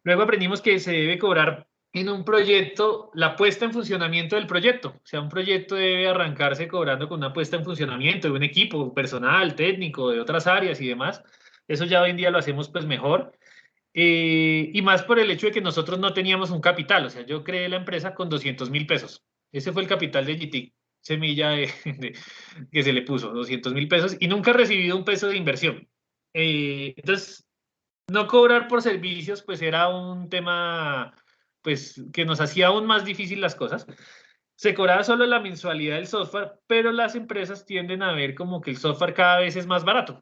Luego aprendimos que se debe cobrar en un proyecto la puesta en funcionamiento del proyecto. O sea, un proyecto debe arrancarse cobrando con una puesta en funcionamiento de un equipo personal, técnico, de otras áreas y demás. Eso ya hoy en día lo hacemos pues mejor. Y más por el hecho de que nosotros no teníamos un capital. O sea, yo creé la empresa con 200.000 pesos. Ese fue el capital de GT, semilla que se le puso, 200.000 pesos, y nunca he recibido un peso de inversión. Entonces, no cobrar por servicios, pues era un tema pues, que nos hacía aún más difícil las cosas. Se cobraba solo la mensualidad del software, pero las empresas tienden a ver como que el software cada vez es más barato.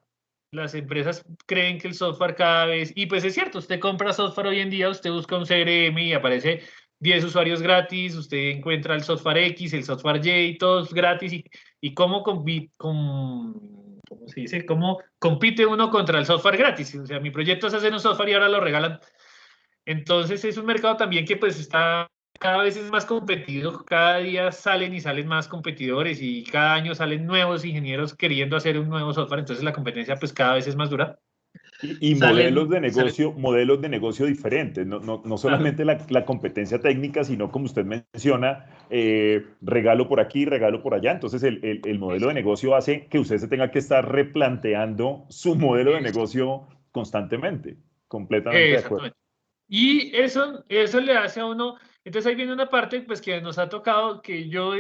Las empresas creen que el software cada vez, y pues es cierto, usted compra software hoy en día, usted busca un CRM y aparece 10 usuarios gratis, usted encuentra el software X, el software Y, todos gratis, y cómo, ¿cómo se dice? ¿Cómo compite uno contra el software gratis? O sea, mi proyecto es hacer un software y ahora lo regalan. Entonces es un mercado también que pues está cada vez es más competido, cada día salen y salen más competidores y cada año salen nuevos ingenieros queriendo hacer un nuevo software, entonces la competencia pues cada vez es más dura. Y salen, modelos de negocio diferentes, no claro. solamente la competencia técnica, sino como usted menciona, regalo por aquí, regalo por allá. Entonces el modelo de negocio hace que usted se tenga que estar replanteando su modelo de Eso, negocio constantemente. Completamente de acuerdo. exactamente. Y eso le hace a uno, entonces ahí viene una parte pues que nos ha tocado, que yo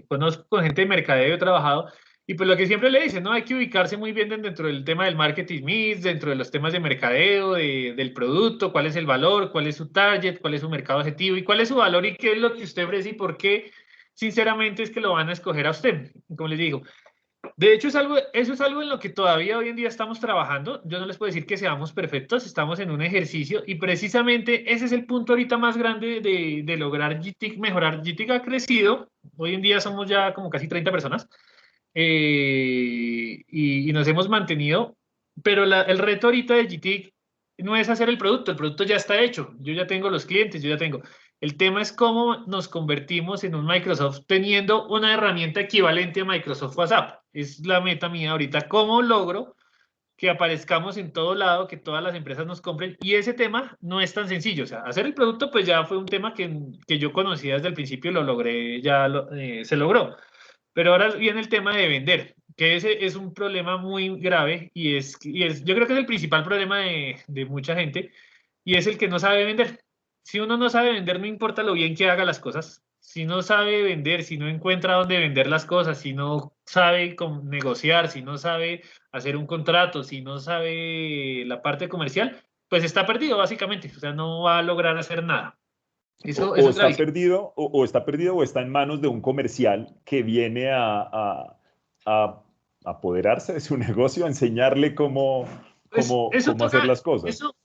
conozco con gente de mercadeo, he trabajado, y pues lo que siempre le dicen, ¿no? Hay que ubicarse muy bien dentro del tema del marketing mix, dentro de los temas de mercadeo, del producto, cuál es el valor, cuál es su target, cuál es su mercado objetivo y cuál es su valor y qué es lo que usted ofrece y por qué, sinceramente, es que lo van a escoger a usted. Como les digo, de hecho, eso es algo en lo que todavía hoy en día estamos trabajando. Yo no les puedo decir que seamos perfectos, estamos en un ejercicio y precisamente ese es el punto ahorita más grande de lograr GTIC, mejorar. GTIC ha crecido, hoy en día somos ya como casi 30 personas y nos hemos mantenido, pero el reto ahorita de GTIC no es hacer el producto ya está hecho, yo ya tengo los clientes, yo ya tengo. El tema es cómo nos convertimos en un Microsoft teniendo una herramienta equivalente a Microsoft WhatsApp. Es la meta mía ahorita. ¿Cómo logro que aparezcamos en todo lado, que todas las empresas nos compren? Y ese tema no es tan sencillo. O sea, hacer el producto pues ya fue un tema que yo conocía desde el principio, lo logré, se logró. Pero ahora viene el tema de vender, que ese es un problema muy grave yo creo que es el principal problema de mucha gente y es el que no sabe vender. Si uno no sabe vender, no importa lo bien que haga las cosas. Si no sabe vender, si no encuentra dónde vender las cosas, si no sabe negociar, si no sabe hacer un contrato, si no sabe la parte comercial, pues está perdido básicamente. O sea, no va a lograr hacer nada. Eso es Está gravísimo. perdido, o está perdido, o está en manos de un comercial que viene a apoderarse de su negocio, a enseñarle Pues eso cómo hacer toca, las cosas. eso,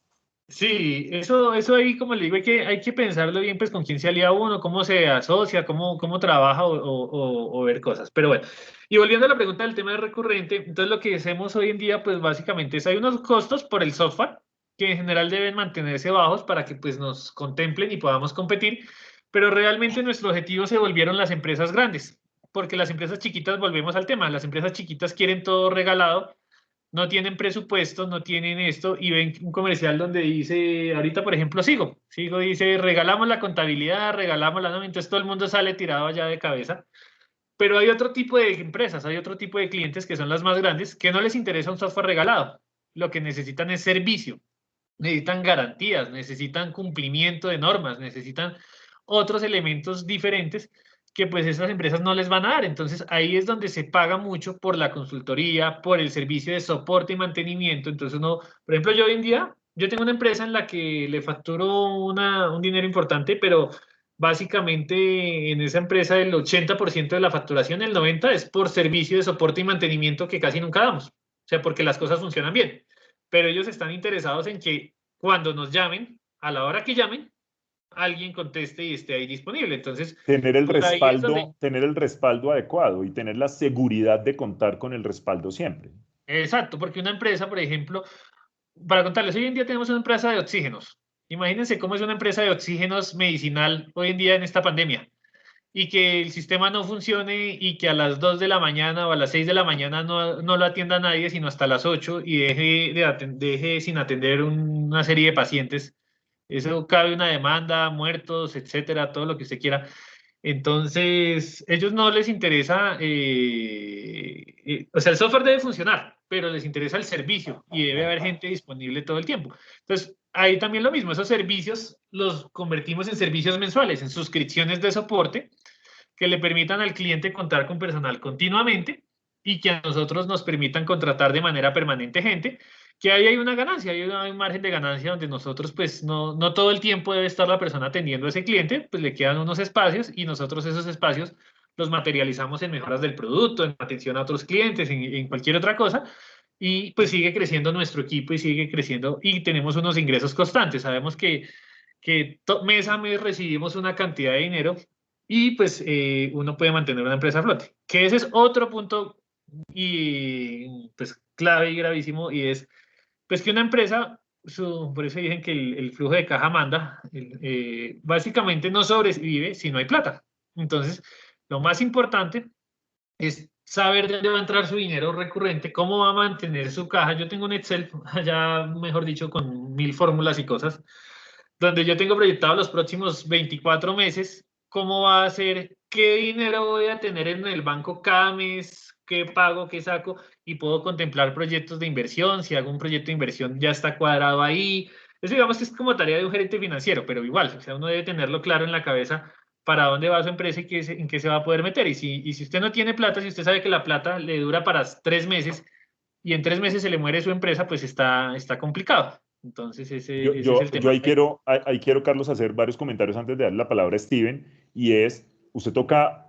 sí, eso ahí, como le digo, hay que pensarlo bien, pues con quién se alía uno, cómo se asocia, cómo trabaja o ver cosas. Pero bueno, y volviendo a la pregunta del tema de recurrente, entonces lo que hacemos hoy en día, pues básicamente es hay unos costos por el software que en general deben mantenerse bajos para que pues nos contemplen y podamos competir, pero realmente nuestro objetivo se volvieron las empresas grandes, porque las empresas chiquitas, volvemos al tema, las empresas chiquitas quieren todo regalado, no tienen presupuesto, no tienen esto, y ven un comercial donde dice, ahorita por ejemplo Sigo dice, regalamos la contabilidad, regalamos la nómina, entonces todo el mundo sale tirado allá de cabeza, pero hay otro tipo de empresas, hay otro tipo de clientes que son las más grandes, que no les interesa un software regalado, lo que necesitan es servicio, necesitan garantías, necesitan cumplimiento de normas, necesitan otros elementos diferentes que pues esas empresas no les van a dar. Entonces ahí es donde se paga mucho por la consultoría, por el servicio de soporte y mantenimiento. Entonces uno, por ejemplo, yo hoy en día, yo tengo una empresa en la que le facturo un dinero importante, pero básicamente en esa empresa el 80% de la facturación, el 90% es por servicio de soporte y mantenimiento que casi nunca damos. O sea, porque las cosas funcionan bien, pero ellos están interesados en que cuando nos llamen, a la hora que llamen, alguien conteste y esté ahí disponible. Entonces, por ahí es donde, Tener el respaldo adecuado y tener la seguridad de contar con el respaldo siempre. exacto, porque una empresa, por ejemplo, para contarles, hoy en día tenemos una empresa de oxígenos. Imagínense cómo es una empresa de oxígenos medicinal hoy en día en esta pandemia y que el sistema no funcione y que a las 2 de la mañana o a las 6 de la mañana no lo atienda nadie, sino hasta las 8 y deje sin atender una serie de pacientes. Eso cabe una demanda, muertos, etcétera, todo lo que usted quiera. Entonces, ellos no les interesa, o sea, el software debe funcionar, pero les interesa el servicio y debe haber gente disponible todo el tiempo. Entonces, ahí también lo mismo, esos servicios los convertimos en servicios mensuales, en suscripciones de soporte que le permitan al cliente contar con personal continuamente y que a nosotros nos permitan contratar de manera permanente gente, que ahí hay una ganancia, hay un margen de ganancia donde nosotros, pues no todo el tiempo debe estar la persona atendiendo a ese cliente, pues le quedan unos espacios y nosotros esos espacios los materializamos en mejoras del producto, en atención a otros clientes, en cualquier otra cosa, y pues sigue creciendo nuestro equipo y sigue creciendo y tenemos unos ingresos constantes. Sabemos que mes a mes recibimos una cantidad de dinero y pues uno puede mantener una empresa a flote. Que ese es otro punto y pues clave y gravísimo y es pues que una empresa, por eso dicen que el flujo de caja manda, básicamente no sobrevive si no hay plata. Entonces, lo más importante es saber dónde va a entrar su dinero recurrente, cómo va a mantener su caja. Yo tengo un Excel, allá, mejor dicho, con 1000 fórmulas y cosas, donde yo tengo proyectado los próximos 24 meses, cómo va a ser, qué dinero voy a tener en el banco cada mes, qué pago, qué saco, y puedo contemplar proyectos de inversión. Si hago un proyecto de inversión, ya está cuadrado ahí. Eso digamos que es como tarea de un gerente financiero, pero igual, o sea, uno debe tenerlo claro en la cabeza para dónde va su empresa y en qué se va a poder meter. Y si usted no tiene plata, si usted sabe que la plata le dura para 3 meses y en 3 meses se le muere su empresa, pues está complicado. Entonces ese es el Yo tema. ahí quiero, Carlos, hacer varios comentarios antes de darle la palabra a Steven, y es, usted toca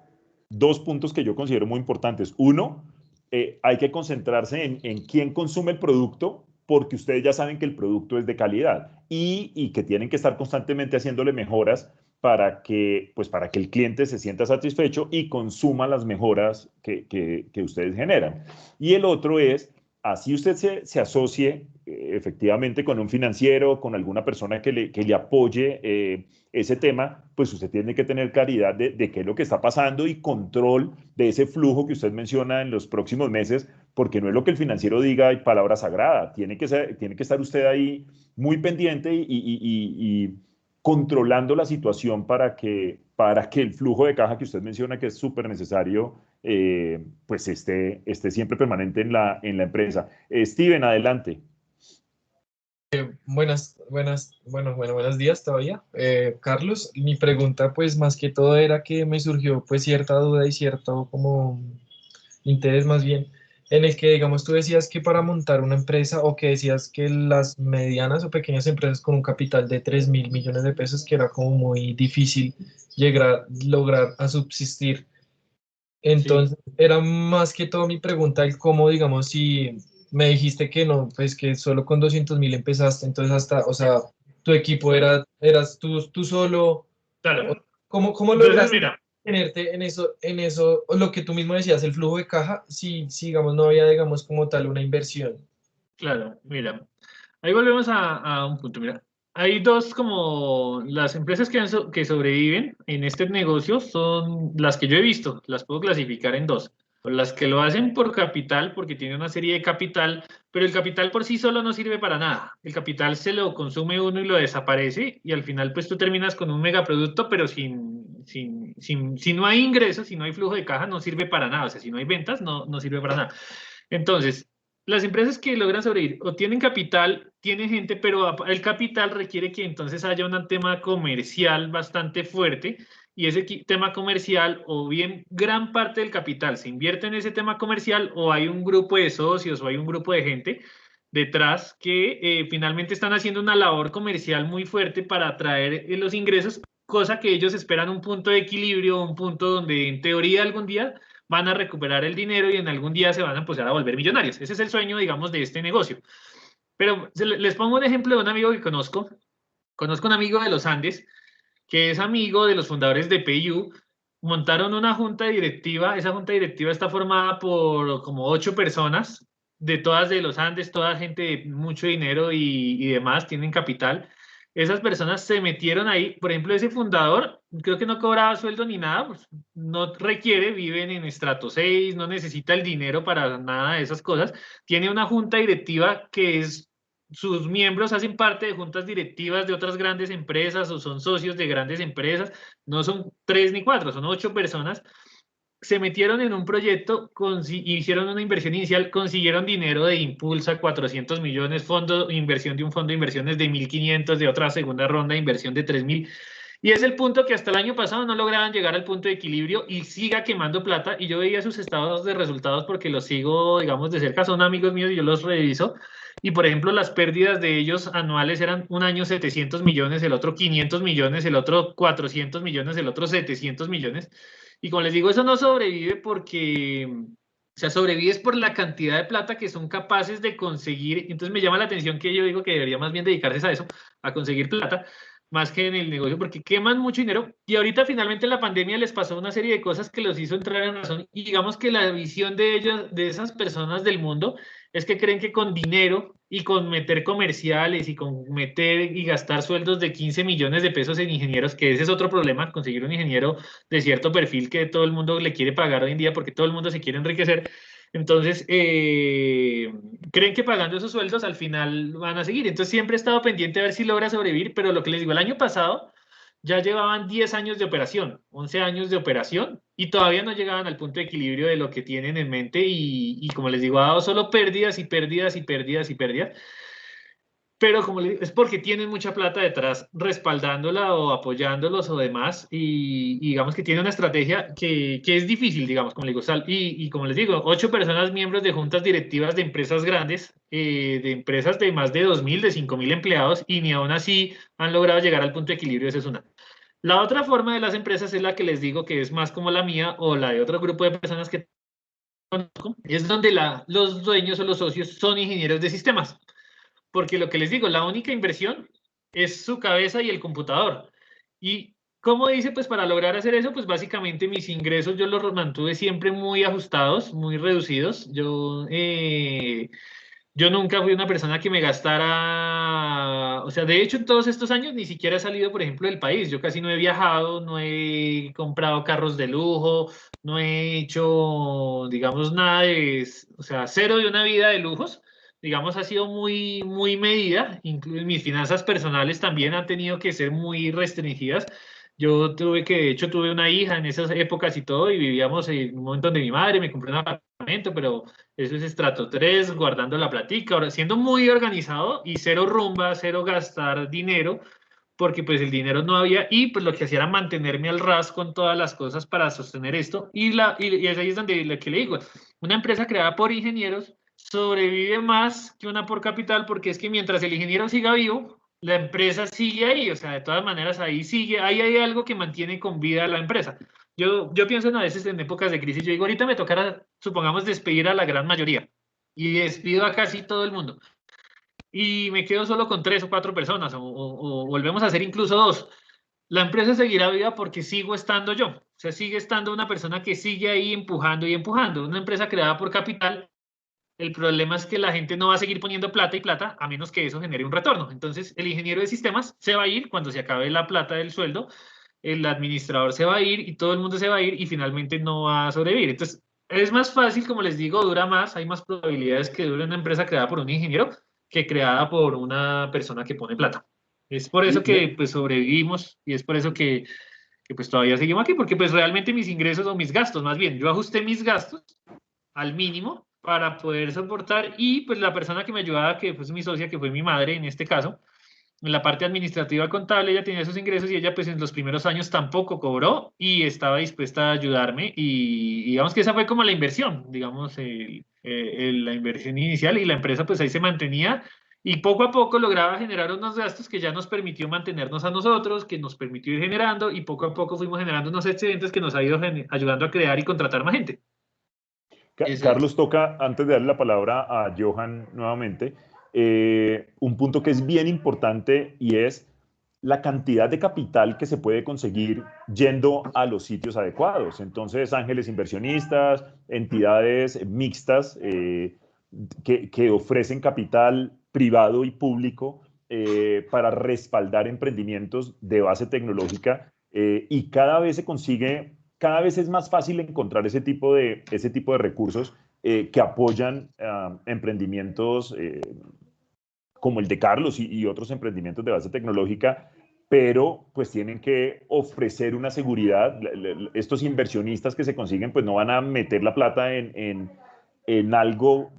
dos puntos que yo considero muy importantes. Uno, hay que concentrarse en quién consume el producto, porque ustedes ya saben que el producto es de calidad y que tienen que estar constantemente haciéndole mejoras para que el cliente se sienta satisfecho y consuma las mejoras que ustedes generan. Y el otro es, así usted se asocie efectivamente con un financiero, con alguna persona que le apoye ese tema, pues usted tiene que tener claridad de qué es lo que está pasando y control de ese flujo que usted menciona en los próximos meses, porque no es lo que el financiero diga y palabra sagrada. Tiene que estar usted ahí muy pendiente y controlando la situación para que el flujo de caja que usted menciona, que es súper necesario, pues esté siempre permanente en la empresa. Steven, adelante. Buenos días todavía. Carlos, mi pregunta pues más que todo era que me surgió pues cierta duda y cierto como interés más bien en el que digamos tú decías que para montar una empresa o que decías que las medianas o pequeñas empresas con un capital de 3.000 millones de pesos que era como muy difícil lograr a subsistir. Sí, Entonces, era más que todo mi pregunta el cómo, digamos, si me dijiste que no, pues que solo con 200.000 empezaste, entonces hasta, o sea, tu equipo eras tú solo, o- claro. ¿cómo Entonces, lograste mira, tenerte en eso, o lo que tú mismo decías, el flujo de caja, si digamos, no había, digamos, como tal una inversión? claro, mira. Ahí volvemos a un punto, mira. Hay dos como las empresas que sobreviven en este negocio son las que yo he visto, las puedo clasificar en dos. O las que lo hacen por capital, porque tienen una serie de capital, pero el capital por sí solo no sirve para nada. El capital se lo consume uno y lo desaparece y al final pues tú terminas con un megaproducto, pero si no hay ingresos, si no hay flujo de caja, no sirve para nada. O sea, si no hay ventas, no sirve para nada. Entonces, las empresas que logran sobrevivir o tienen capital, tienen gente, pero el capital requiere que entonces haya un tema comercial bastante fuerte y ese tema comercial o bien gran parte del capital se invierte en ese tema comercial o hay un grupo de socios o hay un grupo de gente detrás que finalmente están haciendo una labor comercial muy fuerte para atraer los ingresos, cosa que ellos esperan un punto de equilibrio, un punto donde en teoría algún día van a recuperar el dinero y en algún día se van a empezar a volver millonarios. Ese es el sueño, digamos, de este negocio. Pero les pongo un ejemplo de un amigo que conozco. Conozco un amigo de los Andes que es amigo de los fundadores de PayU. Montaron una junta directiva. Esa junta directiva está formada por como 8 personas, de todas de los Andes, toda gente de mucho dinero y demás, tienen capital. Esas personas se metieron ahí. Por ejemplo, ese fundador creo que no cobraba sueldo ni nada, pues, no requiere, viven en estrato 6, no necesita el dinero para nada de esas cosas. Tiene una junta directiva que es, sus miembros hacen parte de juntas directivas de otras grandes empresas o son socios de grandes empresas. No son 3 ni 4, son 8 personas. Se metieron en un proyecto, hicieron una inversión inicial, consiguieron dinero de Impulsa, 400 millones, inversión de un fondo de inversiones de 1.500, de otra segunda ronda de inversión de 3.000. Y es el punto que hasta el año pasado no lograban llegar al punto de equilibrio y siga quemando plata. Y yo veía sus estados de resultados porque los sigo, digamos, de cerca, son amigos míos y yo los reviso. Y por ejemplo, las pérdidas de ellos anuales eran un año 700 millones, el otro 500 millones, el otro 400 millones, el otro 700 millones. Y como les digo, eso no sobrevive porque, o sea, sobrevives por la cantidad de plata que son capaces de conseguir. Entonces me llama la atención que yo digo que debería más bien dedicarse a eso, a conseguir plata, más que en el negocio, porque queman mucho dinero. Y ahorita finalmente la pandemia les pasó una serie de cosas que los hizo entrar en razón. Y digamos que la visión de ellos, de esas personas del mundo, es que creen que con dinero y con meter comerciales y con meter y gastar sueldos de 15 millones de pesos en ingenieros, que ese es otro problema, conseguir un ingeniero de cierto perfil que todo el mundo le quiere pagar hoy en día porque todo el mundo se quiere enriquecer. Entonces, creen que pagando esos sueldos al final van a seguir. Entonces, siempre he estado pendiente a ver si logra sobrevivir, pero lo que les digo, el año pasado ya llevaban 10 años de operación, 11 años de operación, y todavía no llegaban al punto de equilibrio de lo que tienen en mente, y como les digo, ha dado solo pérdidas y pérdidas y pérdidas y pérdidas. Pero como le digo, es porque tienen mucha plata detrás respaldándola o apoyándolos o demás, y digamos que tiene una estrategia que es difícil, digamos, como le digo, y como les digo, 8 personas miembros de juntas directivas de empresas grandes, de empresas de más de 2.000, de 5.000 empleados, y ni aún así han logrado llegar al punto de equilibrio. Esa es una. La otra forma de las empresas es la que les digo que es más como la mía o la de otro grupo de personas que conozco, es donde los dueños o los socios son ingenieros de sistemas. Porque lo que les digo, la única inversión es su cabeza y el computador. Y como dice, pues para lograr hacer eso, pues básicamente mis ingresos yo los mantuve siempre muy ajustados, muy reducidos. Yo nunca fui una persona que me gastara, o sea, de hecho en todos estos años ni siquiera he salido, por ejemplo, del país. Yo casi no he viajado, no he comprado carros de lujo, no he hecho, digamos, nada de, o sea, cero de una vida de lujos. Digamos, ha sido muy, muy medida. Incluso mis finanzas personales también han tenido que ser muy restringidas. Yo de hecho, tuve una hija en esas épocas y todo, y vivíamos en un momento donde mi madre me compró un apartamento, pero eso es estrato 3 guardando la platica, ahora siendo muy organizado y cero rumba, cero gastar dinero, porque pues el dinero no había, y pues lo que hacía era mantenerme al ras con todas las cosas para sostener esto. Y ahí es donde lo que le digo, una empresa creada por ingenieros sobrevive más que una por capital, porque es que mientras el ingeniero siga vivo, la empresa sigue ahí, o sea, de todas maneras ahí sigue, ahí hay algo que mantiene con vida a la empresa. Yo pienso a veces en épocas de crisis, yo digo, ahorita me tocará, supongamos, despedir a la gran mayoría, y despido a casi todo el mundo, y me quedo solo con 3 o 4 personas, o volvemos a hacer incluso 2. La empresa seguirá viva porque sigo estando yo, o sea, sigue estando una persona que sigue ahí empujando y empujando. Una empresa creada por capital, el problema es que la gente no va a seguir poniendo plata y plata a menos que eso genere un retorno. Entonces, el ingeniero de sistemas se va a ir cuando se acabe la plata del sueldo, el administrador se va a ir y todo el mundo se va a ir y finalmente no va a sobrevivir. Entonces, es más fácil, como les digo, dura más, hay más probabilidades que dure una empresa creada por un ingeniero que creada por una persona que pone plata. Es por eso Y que pues sobrevivimos, y es por eso que pues todavía seguimos aquí, porque pues realmente mis ingresos o mis gastos, más bien, yo ajusté mis gastos al mínimo para poder soportar, y pues la persona que me ayudaba, que fue mi socia, que fue mi madre en este caso, en la parte administrativa contable, ella tenía esos ingresos y ella pues en los primeros años tampoco cobró y estaba dispuesta a ayudarme, y digamos que esa fue como la inversión, digamos, la inversión inicial, y la empresa pues ahí se mantenía y poco a poco lograba generar unos gastos que ya nos permitió mantenernos a nosotros, que nos permitió ir generando, y poco a poco fuimos generando unos excedentes que nos ha ido ayudando a crear y contratar más gente. Ese es. Carlos, toca, antes de darle la palabra a Johan nuevamente, un punto que es bien importante, y es la cantidad de capital que se puede conseguir yendo a los sitios adecuados. Entonces, ángeles inversionistas, entidades mixtas que ofrecen capital privado y público para respaldar emprendimientos de base tecnológica, y cada vez se consigue, cada vez es más fácil encontrar ese tipo de recursos que apoyan emprendimientos como el de Carlos y otros emprendimientos de base tecnológica, pero pues tienen que ofrecer una seguridad. Estos inversionistas que se consiguen pues no van a meter la plata en algo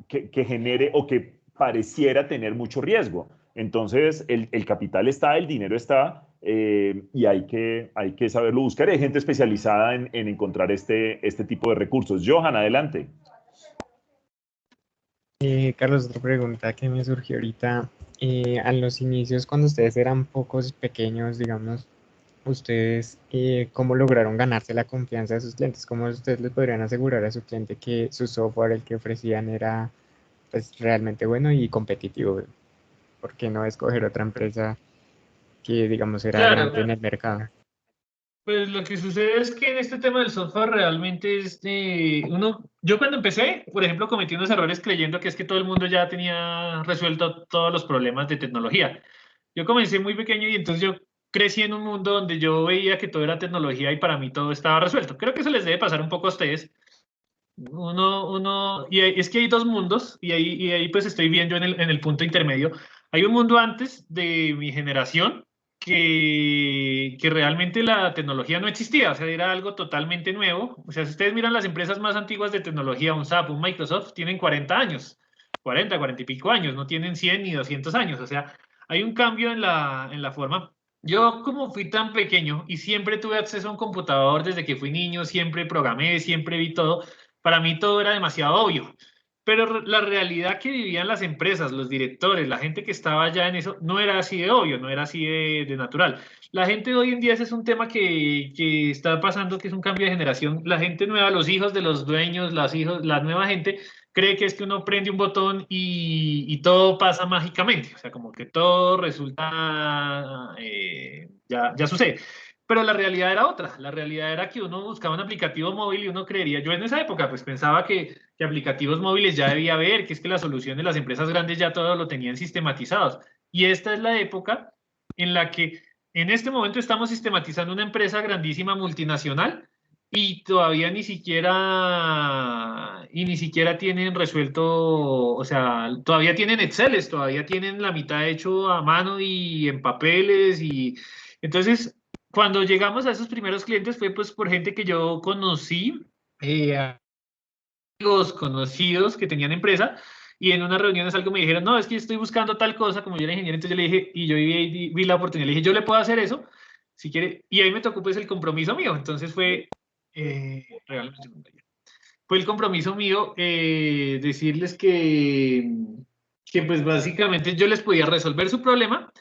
que genere o que pareciera tener mucho riesgo. Entonces el capital está, el dinero está, y hay que saberlo buscar. Hay gente especializada en encontrar este tipo de recursos. Johan, adelante. Carlos, otra pregunta que me surgió ahorita. A los inicios, cuando ustedes eran pocos, pequeños, digamos, ustedes, ¿cómo lograron ganarse la confianza de sus clientes? ¿Cómo ustedes le podrían asegurar a su cliente que su software, el que ofrecían, era pues, realmente bueno y competitivo? ¿Por qué no escoger otra empresa que, digamos, era grande Claro, en el mercado? Pues lo que sucede es que en este tema del software realmente yo cuando empecé, por ejemplo, cometí unos errores creyendo que es que todo el mundo ya tenía resuelto todos los problemas de tecnología. Yo comencé muy pequeño y entonces yo crecí en un mundo donde yo veía que todo era tecnología y para mí todo estaba resuelto. Creo que eso les debe pasar un poco a ustedes. Es que hay dos mundos y ahí pues estoy viendo en el punto intermedio. Hay un mundo antes de mi generación que realmente la tecnología no existía, o sea, era algo totalmente nuevo. O sea, si ustedes miran las empresas más antiguas de tecnología, un SAP, un Microsoft, tienen 40 años, 40 y pico años, no tienen 100 ni 200 años, o sea, hay un cambio en la forma. Yo como fui tan pequeño y siempre tuve acceso a un computador desde que fui niño, siempre programé, siempre vi todo, para mí todo era demasiado obvio. Pero la realidad que vivían las empresas, los directores, la gente que estaba allá en eso, no era así de obvio, no era así de natural. La gente de hoy en día, ese es un tema que está pasando, que es un cambio de generación. La gente nueva, los hijos de los dueños, la nueva gente, cree que es que uno prende un botón y todo pasa mágicamente. O sea, como que todo resulta, ya sucede. Pero la realidad era otra. La realidad era que uno buscaba un aplicativo móvil y uno creería, yo en esa época pues pensaba que aplicativos móviles ya debía haber, que es que la solución de las empresas grandes ya todo lo tenían sistematizados. Y esta es la época en la que en este momento estamos sistematizando una empresa grandísima multinacional y todavía ni siquiera tienen resuelto, o sea, todavía tienen Exceles, todavía tienen la mitad hecho a mano y en papeles y entonces cuando llegamos a esos primeros clientes fue pues por gente que yo conocí, amigos conocidos que tenían empresa y en unas reuniones algo me dijeron, no, es que estoy buscando tal cosa, como yo era ingeniero, entonces yo le dije, y yo vi la oportunidad, le dije, yo le puedo hacer eso, si quiere, y ahí me tocó pues el compromiso mío, entonces regálame un segundo ya. Fue el compromiso mío decirles que pues básicamente yo les podía resolver su problema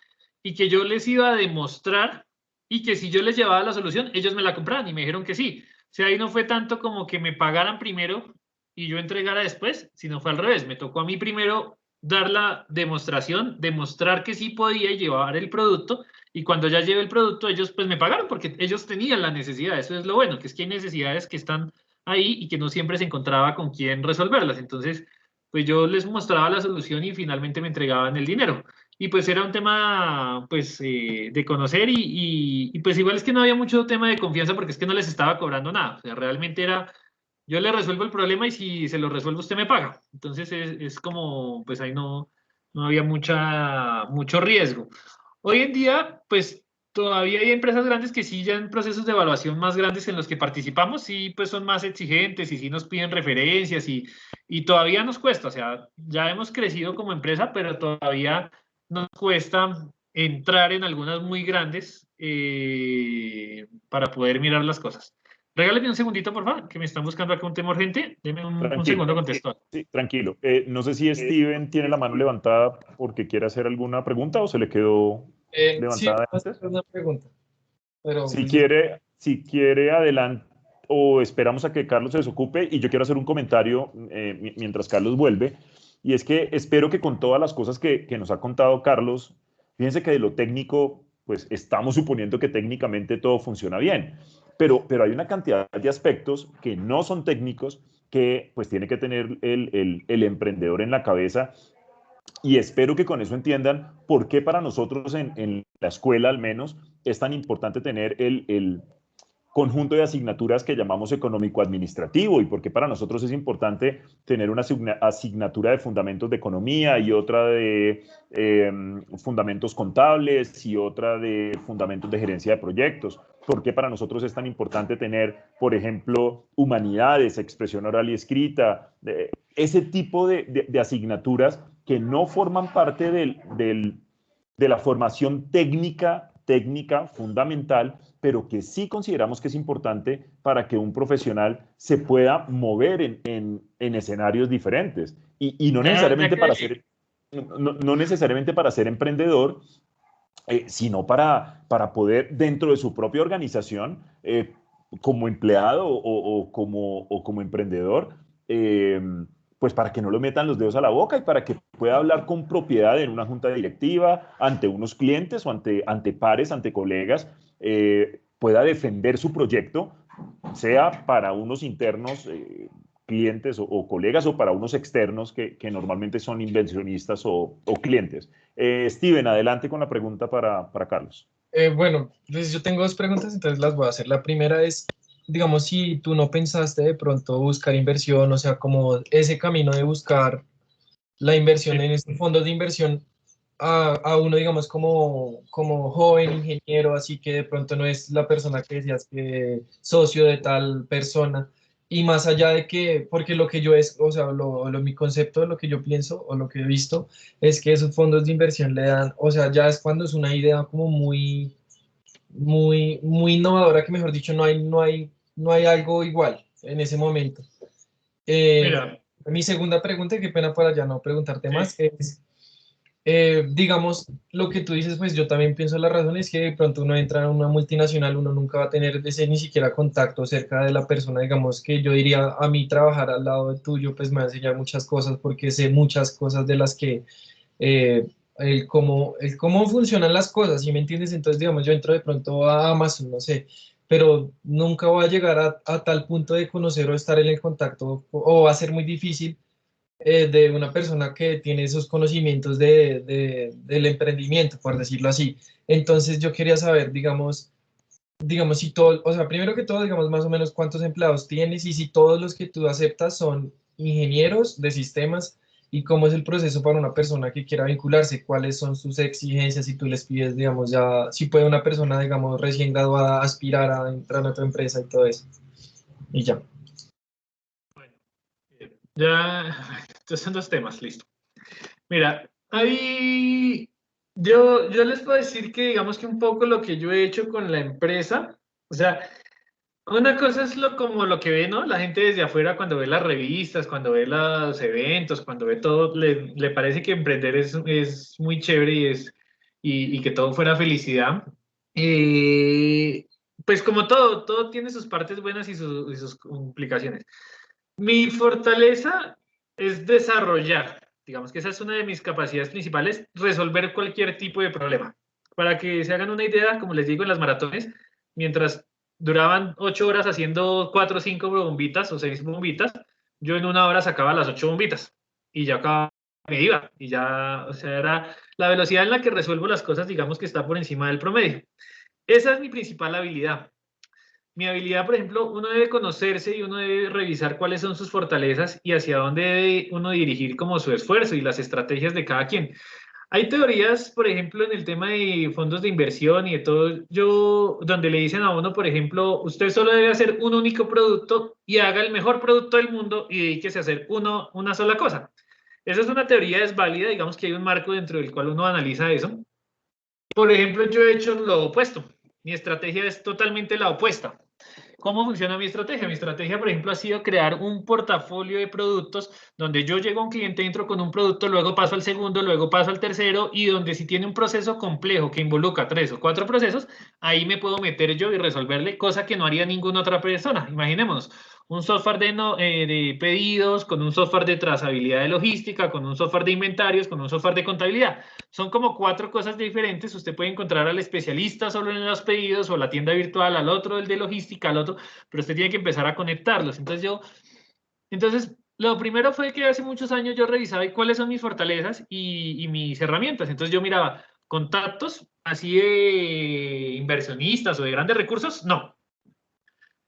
y que yo les iba a demostrar y que si yo les llevaba la solución, ellos me la compraban y me dijeron que sí. O sea, ahí no fue tanto como que me pagaran primero y yo entregara después, sino fue al revés. Me tocó a mí primero dar la demostración, demostrar que sí podía llevar el producto y cuando ya llevé el producto, ellos pues me pagaron porque ellos tenían la necesidad. Eso es lo bueno, que es que hay necesidades que están ahí y que no siempre se encontraba con quién resolverlas. Entonces, pues yo les mostraba la solución y finalmente me entregaban el dinero. Y pues era un tema, pues, de conocer y pues igual es que no había mucho tema de confianza porque es que no les estaba cobrando nada. O sea, realmente era, yo le resuelvo el problema y si se lo resuelvo usted me paga. Entonces es como, pues ahí no había mucho riesgo. Hoy en día, pues todavía hay empresas grandes que sí ya en procesos de evaluación más grandes en los que participamos, sí pues son más exigentes y sí nos piden referencias y todavía nos cuesta, o sea, ya hemos crecido como empresa, pero todavía nos cuesta entrar en algunas muy grandes para poder mirar las cosas. Regálame un segundito, por favor, que me están buscando acá un tema urgente. Deme un Tranquilo, segundo, contesto. sí, tranquilo. No sé si Steven tiene la mano levantada porque quiere hacer alguna pregunta o se le quedó Sí, levantada más antes. una pregunta, pero Si quiere adelante o esperamos a que Carlos se desocupe y yo quiero hacer un comentario mientras Carlos vuelve y es que espero que con todas las cosas que nos ha contado Carlos, fíjense que de lo técnico, pues estamos suponiendo que técnicamente todo funciona bien, pero hay una cantidad de aspectos que no son técnicos que pues tiene que tener el emprendedor en la cabeza y espero que con eso entiendan por qué para nosotros en la escuela al menos es tan importante tener el conjunto de asignaturas que llamamos económico-administrativo y por qué para nosotros es importante tener una asignatura de fundamentos de economía y otra de fundamentos contables y otra de fundamentos de gerencia de proyectos. ¿Por qué para nosotros es tan importante tener, por ejemplo, humanidades, expresión oral y escrita? Ese tipo de asignaturas que no forman parte de la formación técnica fundamental, pero que sí consideramos que es importante para que un profesional se pueda mover en escenarios diferentes. Y no, necesariamente no necesariamente para ser emprendedor, sino para poder dentro de su propia organización, como empleado o como emprendedor, pues para que no le metan los dedos a la boca y para que pueda hablar con propiedad en una junta directiva, ante unos clientes o ante pares, ante colegas, pueda defender su proyecto, sea para unos internos, clientes o colegas, o para unos externos que normalmente son inversionistas o clientes. Steven, adelante con la pregunta para Carlos. Bueno, pues yo tengo dos preguntas, entonces las voy a hacer. La primera es, digamos, si tú no pensaste de pronto buscar inversión, o sea, como ese camino de buscar la inversión Sí. en estos fondos de inversión a uno, digamos, como joven ingeniero, así que de pronto no es la persona que decías que socio de tal persona. Y más allá de que, porque lo que yo es, o sea, mi concepto, lo que yo pienso o lo que he visto es que esos fondos de inversión le dan, o sea, ya es cuando es una idea como muy innovadora, que mejor dicho, no hay algo igual en ese momento. Mira, Mi segunda pregunta, y qué pena para ya no preguntarte sí. más, es, digamos, lo que tú dices, pues yo también pienso la razón es que de pronto uno entra en una multinacional, uno nunca va a tener ese ni siquiera contacto cerca de la persona, digamos que yo diría a mí trabajar al lado de tuyo, pues me va a enseñar muchas cosas porque sé muchas cosas de las que, eh, el cómo funcionan las cosas, ¿sí me entiendes? Entonces, digamos, yo entro de pronto a Amazon, no sé, pero nunca voy a llegar a tal punto de conocer o estar en el contacto, o va a ser muy difícil de una persona que tiene esos conocimientos del emprendimiento, por decirlo así. Entonces yo quería saber, digamos si todo, o sea, primero que todo, digamos más o menos cuántos empleados tienes y si todos los que tú aceptas son ingenieros de sistemas y cómo es el proceso para una persona que quiera vincularse, cuáles son sus exigencias si tú les pides, digamos, ya, si puede una persona, digamos, recién graduada aspirar a entrar a tu empresa y todo eso. Y ya. Ya, estos son dos temas, listo. Mira, ahí yo les puedo decir que digamos que un poco lo que yo he hecho con la empresa, o sea, una cosa es como lo que ve, ¿no? La gente desde afuera cuando ve las revistas, cuando ve los eventos, cuando ve todo, le parece que emprender es muy chévere y que todo fuera felicidad. Eh, pues como todo tiene sus partes buenas y sus complicaciones. Mi fortaleza es desarrollar, digamos que esa es una de mis capacidades principales, resolver cualquier tipo de problema. Para que se hagan una idea, como les digo en las maratones, mientras duraban 8 horas haciendo 4 o 5 bombitas o 6 bombitas, yo en 1 hora sacaba las 8 bombitas y ya acababa, me iba y ya, o sea, era la velocidad en la que resuelvo las cosas, digamos que está por encima del promedio. Esa es mi principal habilidad. Mi habilidad, por ejemplo, uno debe conocerse y uno debe revisar cuáles son sus fortalezas y hacia dónde debe uno dirigir como su esfuerzo y las estrategias de cada quien. Hay teorías, por ejemplo, en el tema de fondos de inversión y de todo, donde le dicen a uno, por ejemplo, usted solo debe hacer un único producto y haga el mejor producto del mundo y dedíquese a hacer una sola cosa. Esa es una teoría, es válida, digamos que hay un marco dentro del cual uno analiza eso. Por ejemplo, yo he hecho lo opuesto. Mi estrategia es totalmente la opuesta. ¿Cómo funciona mi estrategia? Mi estrategia, por ejemplo, ha sido crear un portafolio de productos donde yo llego a un cliente, entro con un producto, luego paso al segundo, luego paso al tercero y donde si tiene un proceso complejo que involucra 3 o 4 procesos, ahí me puedo meter yo y resolverle, cosa que no haría ninguna otra persona. Imaginémonos, un software de pedidos, con un software de trazabilidad de logística, con un software de inventarios, con un software de contabilidad. Son como 4 cosas diferentes. Usted puede encontrar al especialista solo en los pedidos o la tienda virtual al otro, el de logística al otro, pero usted tiene que empezar a conectarlos. Entonces, lo primero fue que hace muchos años yo revisaba cuáles son mis fortalezas y mis herramientas. Entonces yo miraba contactos así de inversionistas o de grandes recursos, no.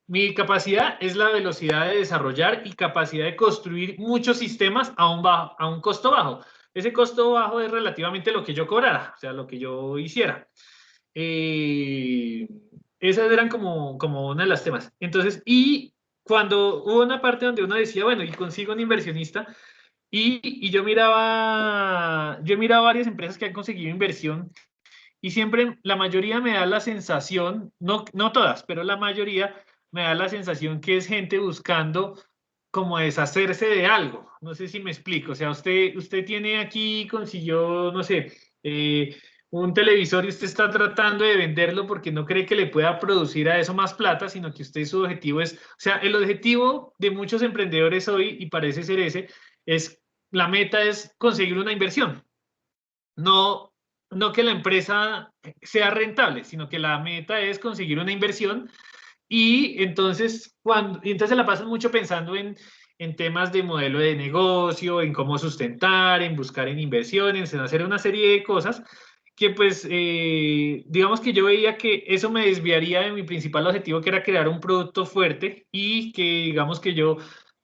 Mi capacidad es la velocidad de desarrollar y capacidad de construir muchos sistemas a un costo bajo. Ese costo bajo es relativamente lo que yo cobrara, o sea, lo que yo hiciera. Eh, Esas eran como una de las temas. Entonces, y cuando hubo una parte donde uno decía, bueno, y consigo un inversionista, y yo miraba varias empresas que han conseguido inversión y siempre la mayoría me da la sensación, no todas, pero la mayoría me da la sensación que es gente buscando como deshacerse de algo. No sé si me explico. O sea, usted tiene aquí, consiguió, no sé, un televisor y usted está tratando de venderlo porque no cree que le pueda producir a eso más plata, sino que usted su objetivo es, o sea, el objetivo de muchos emprendedores hoy, y parece ser ese, es, la meta es conseguir una inversión. No no que la empresa sea rentable, sino que la meta es conseguir una inversión y entonces, entonces la pasan mucho pensando en temas de modelo de negocio, en cómo sustentar, en buscar en inversiones, en hacer una serie de cosas que pues digamos que yo veía que eso me desviaría de mi principal objetivo, que era crear un producto fuerte y que digamos que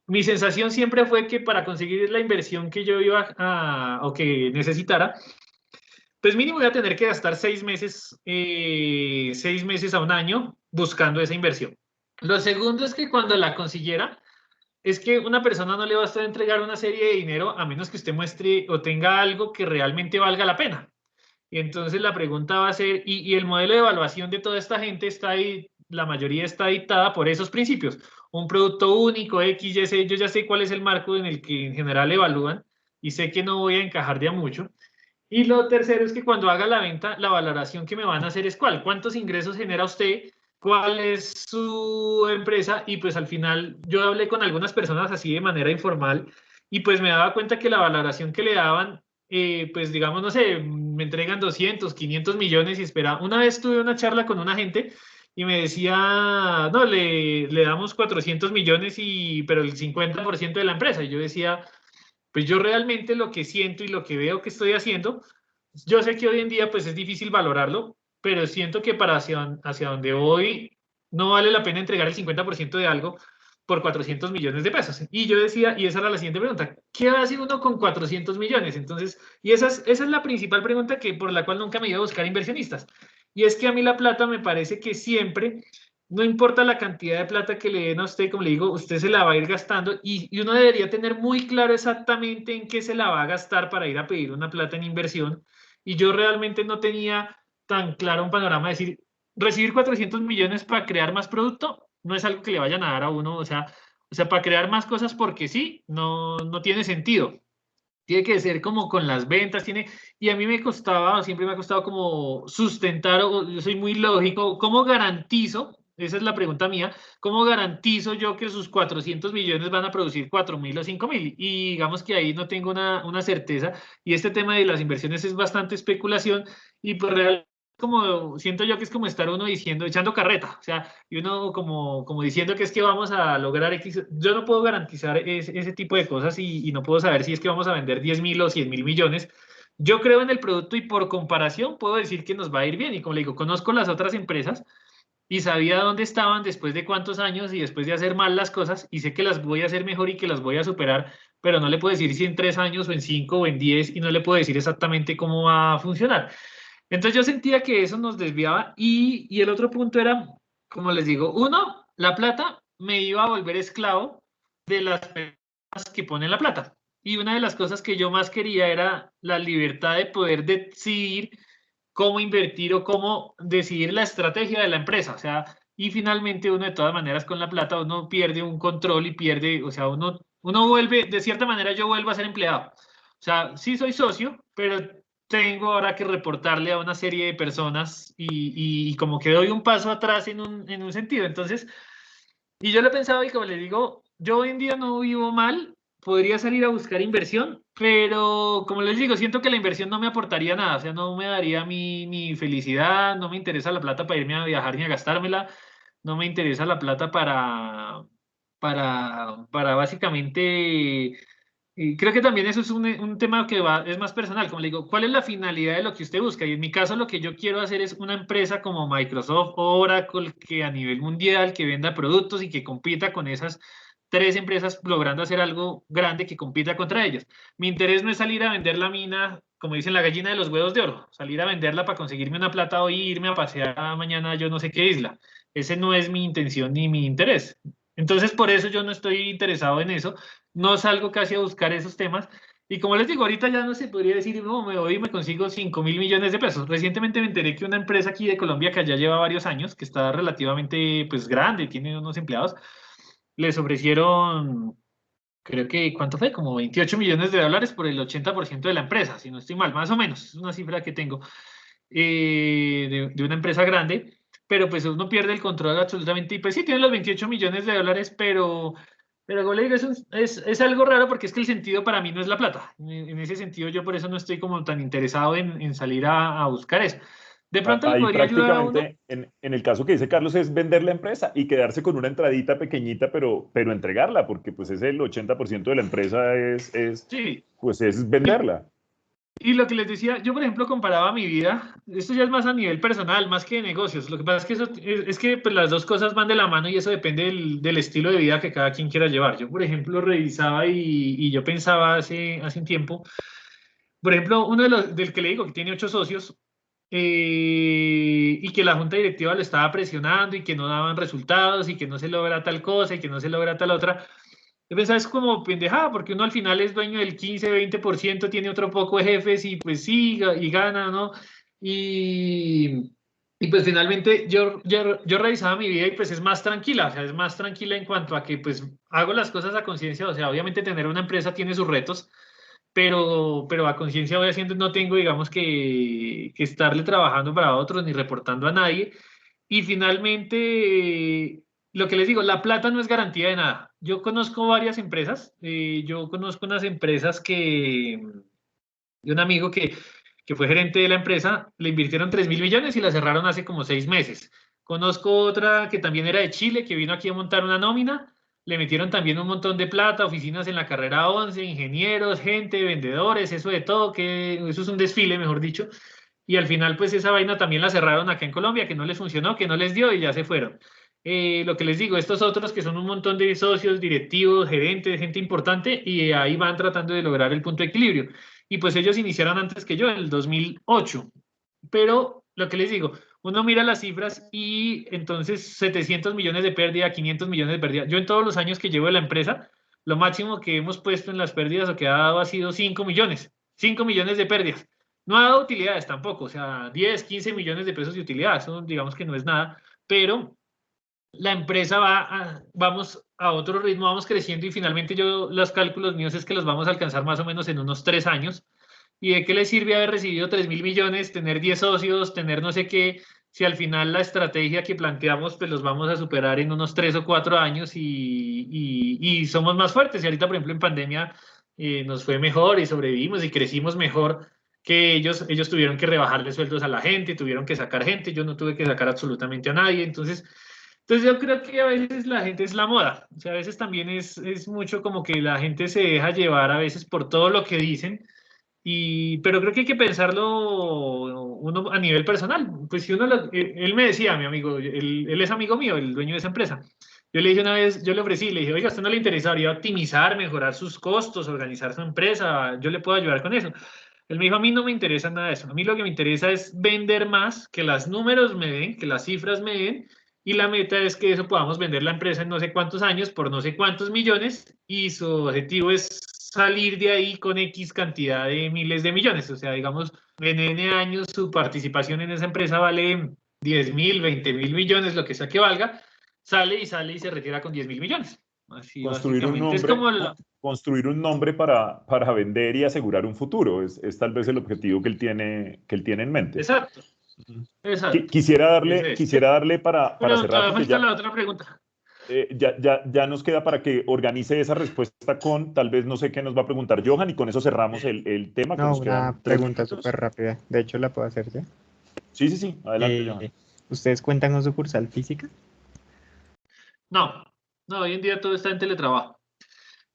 mi sensación siempre fue que para conseguir la inversión que yo iba o que necesitara, pues mínimo voy a tener que gastar 6 meses a un año buscando esa inversión. Lo segundo es que cuando la consiguiera, es que una persona no le va a estar entregar una serie de dinero a menos que usted muestre o tenga algo que realmente valga la pena. Y entonces la pregunta va a ser, y el modelo de evaluación de toda esta gente está ahí, la mayoría está dictada por esos principios. Un producto único, X, Y, Z, yo ya sé cuál es el marco en el que en general evalúan y sé que no voy a encajar de a mucho. Y lo tercero es que cuando haga la venta, la valoración que me van a hacer es cuál, cuántos ingresos genera usted, cuál es su empresa y pues al final yo hablé con algunas personas así de manera informal y pues me daba cuenta que la valoración que le daban, pues digamos, no sé, me entregan 200, 500 millones y espera. Una vez tuve una charla con una gente y me decía, no, le damos 400 millones pero el 50% de la empresa. Y yo decía, pues yo realmente lo que siento y lo que veo que estoy haciendo, yo sé que hoy en día pues es difícil valorarlo, pero siento que para hacia donde voy no vale la pena entregar el 50% de algo por 400 millones de pesos. Y yo decía, y esa era la siguiente pregunta, ¿qué hace uno con 400 millones? Entonces, y esa es la principal pregunta por la cual nunca me iba a buscar inversionistas. Y es que a mí la plata me parece que siempre no importa la cantidad de plata que le den a usted, como le digo, usted se la va a ir gastando y uno debería tener muy claro exactamente en qué se la va a gastar para ir a pedir una plata en inversión. Y yo realmente no tenía tan claro un panorama de decir, recibir 400 millones para crear más producto no es algo que le vayan a dar a uno, o sea, para crear más cosas porque sí, no tiene sentido. Tiene que ser como con las ventas, y a mí me costaba, siempre me ha costado como sustentar, o yo soy muy lógico, ¿cómo garantizo? Esa es la pregunta mía, ¿cómo garantizo yo que sus 400 millones van a producir 4.000 o 5.000? Y digamos que ahí no tengo una certeza, y este tema de las inversiones es bastante especulación, y pues realmente como siento yo que es como estar uno diciendo, echando carreta, o sea, y uno como diciendo que es que vamos a lograr X, yo no puedo garantizar ese tipo de cosas y no puedo saber si es que vamos a vender 10.000 o 100.000 millones. Yo creo en el producto y por comparación puedo decir que nos va a ir bien. Y como le digo, conozco las otras empresas y sabía dónde estaban después de cuántos años y después de hacer mal las cosas y sé que las voy a hacer mejor y que las voy a superar, pero no le puedo decir si en 3 años o en 5 o en 10 y no le puedo decir exactamente cómo va a funcionar. Entonces yo sentía que eso nos desviaba y el otro punto era, como les digo, uno, la plata me iba a volver esclavo de las personas que ponen la plata. Y una de las cosas que yo más quería era la libertad de poder decidir cómo invertir o cómo decidir la estrategia de la empresa. O sea, y finalmente uno de todas maneras con la plata uno pierde un control y pierde, o sea, uno vuelve, de cierta manera yo vuelvo a ser empleado. O sea, sí soy socio, pero tengo ahora que reportarle a una serie de personas y como que doy un paso atrás en un sentido. Entonces, y yo lo he pensado y como le digo, yo hoy en día no vivo mal, podría salir a buscar inversión, pero como les digo, siento que la inversión no me aportaría nada, o sea, no me daría mi felicidad, no me interesa la plata para irme a viajar ni a gastármela, no me interesa la plata para básicamente y creo que también eso es un tema que es más personal, como le digo, ¿cuál es la finalidad de lo que usted busca? Y en mi caso lo que yo quiero hacer es una empresa como Microsoft o Oracle que a nivel mundial, que venda productos y que compita con esas tres empresas logrando hacer algo grande que compita contra ellas. Mi interés no es salir a vender la mina, como dicen, la gallina de los huevos de oro, salir a venderla para conseguirme una plata hoy e irme a pasear mañana a yo no sé qué isla. Ese no es mi intención ni mi interés. Entonces, por eso yo no estoy interesado en eso, no salgo casi a buscar esos temas. Y como les digo, ahorita ya no se podría decir, no, me voy y me consigo 5.000 millones de pesos. Recientemente me enteré que una empresa aquí de Colombia que ya lleva varios años, que está relativamente pues grande, tiene unos empleados, les ofrecieron, creo que, ¿cuánto fue? Como 28 millones de dólares por el 80% de la empresa, si no estoy mal, más o menos, es una cifra que tengo de una empresa grande, pero pues uno pierde el control absolutamente y pues sí, tiene los 28 millones de dólares, pero Pero como le digo, es algo raro porque es que el sentido para mí no es la plata. En ese sentido, yo por eso no estoy como tan interesado en salir a buscar eso. De pronto le Ahí podría ayudar a uno. prácticamente, en el caso que dice Carlos, es vender la empresa y quedarse con una entradita pequeñita, pero entregarla, porque pues es el 80% de la empresa Sí. pues es venderla. Y lo que les decía, yo por ejemplo comparaba mi vida, esto ya es más a nivel personal, más que de negocios. Lo que pasa es que, es que pues, las dos cosas van de la mano y eso depende del estilo de vida que cada quien quiera llevar. Yo por ejemplo revisaba y yo pensaba hace un tiempo, por ejemplo, uno del que le digo que tiene 8 socios y que la junta directiva lo estaba presionando y que no daban resultados y que no se logra tal cosa y que no se logra tal otra. Yo pensaba, es como pendejada, porque uno al final es dueño del 15-20%, tiene otro poco de jefes y pues sí, y gana, ¿no? Y pues finalmente yo revisaba mi vida y pues es más tranquila, o sea, es más tranquila en cuanto a que pues hago las cosas a conciencia, o sea, obviamente tener una empresa tiene sus retos, pero a conciencia voy haciendo, no tengo, digamos, que estarle trabajando para otros ni reportando a nadie. Y finalmente, lo que les digo, la plata no es garantía de nada. Yo conozco varias empresas, yo conozco unas empresas de un amigo que fue gerente de la empresa, le invirtieron 3.000 millones y la cerraron hace como 6 meses. Conozco otra que también era de Chile, que vino aquí a montar una nómina, le metieron también un montón de plata, oficinas en la carrera 11, ingenieros, gente, vendedores, eso de todo, que eso es un desfile, mejor dicho. Y al final, pues esa vaina también la cerraron acá en Colombia, que no les funcionó, que no les dio y ya se fueron. Lo que les digo, estos otros que son un montón de socios, directivos, gerentes, gente importante, y ahí van tratando de lograr el punto de equilibrio. Y pues ellos iniciaron antes que yo, en el 2008. Pero lo que les digo, uno mira las cifras y entonces 700 millones de pérdida, 500 millones de pérdida. Yo en todos los años que llevo de la empresa, lo máximo que hemos puesto en las pérdidas o que ha dado ha sido 5 millones, 5 millones de pérdidas. No ha dado utilidades tampoco, o sea, 10, 15 millones de pesos de utilidades, eso digamos que no es nada, pero la empresa vamos a otro ritmo, vamos creciendo y finalmente yo los cálculos míos es que los vamos a alcanzar más o menos en unos 3 años. ¿Y de qué le sirve haber recibido 3.000 millones, tener 10 socios, tener no sé qué, si al final la estrategia que planteamos pues los vamos a superar en unos 3 o 4 años y somos más fuertes? Y ahorita, por ejemplo, en pandemia nos fue mejor y sobrevivimos y crecimos mejor que ellos tuvieron que rebajarle sueldos a la gente, tuvieron que sacar gente, yo no tuve que sacar absolutamente a nadie, entonces yo creo que a veces la gente es la moda, o sea, a veces también es mucho como que la gente se deja llevar a veces por todo lo que dicen, pero creo que hay que pensarlo uno a nivel personal. Pues si uno, él me decía, mi amigo, él es amigo mío, el dueño de esa empresa. Yo le dije una vez, yo le ofrecí, le dije, oiga, ¿a usted no le interesaría optimizar, mejorar sus costos, organizar su empresa? Yo le puedo ayudar con eso. Él me dijo, a mí no me interesa nada de eso. A mí lo que me interesa es vender más, que los números me den, que las cifras me den, y la meta es que eso podamos vender la empresa en no sé cuántos años por no sé cuántos millones y su objetivo es salir de ahí con X cantidad de miles de millones. O sea, digamos, en N años su participación en esa empresa vale 10.000, 20.000 millones, lo que sea que valga, sale y se retira con 10.000 millones. Así Construir un básicamente es nombre, como construir un nombre para vender y asegurar un futuro es tal vez el objetivo que él tiene en mente. Exacto, exacto. Quisiera darle para Pero cerrar, todavía porque falta la otra pregunta. ya nos queda para que organice esa respuesta con, tal vez no sé qué nos va a preguntar Johan, y con eso cerramos el tema, que No, nos una quedan 3 pregunta minutos. súper rápida. De hecho, la puedo hacer ya. Sí, adelante, Johan. ¿Ustedes cuentan con sucursal física? No, hoy en día todo está en teletrabajo.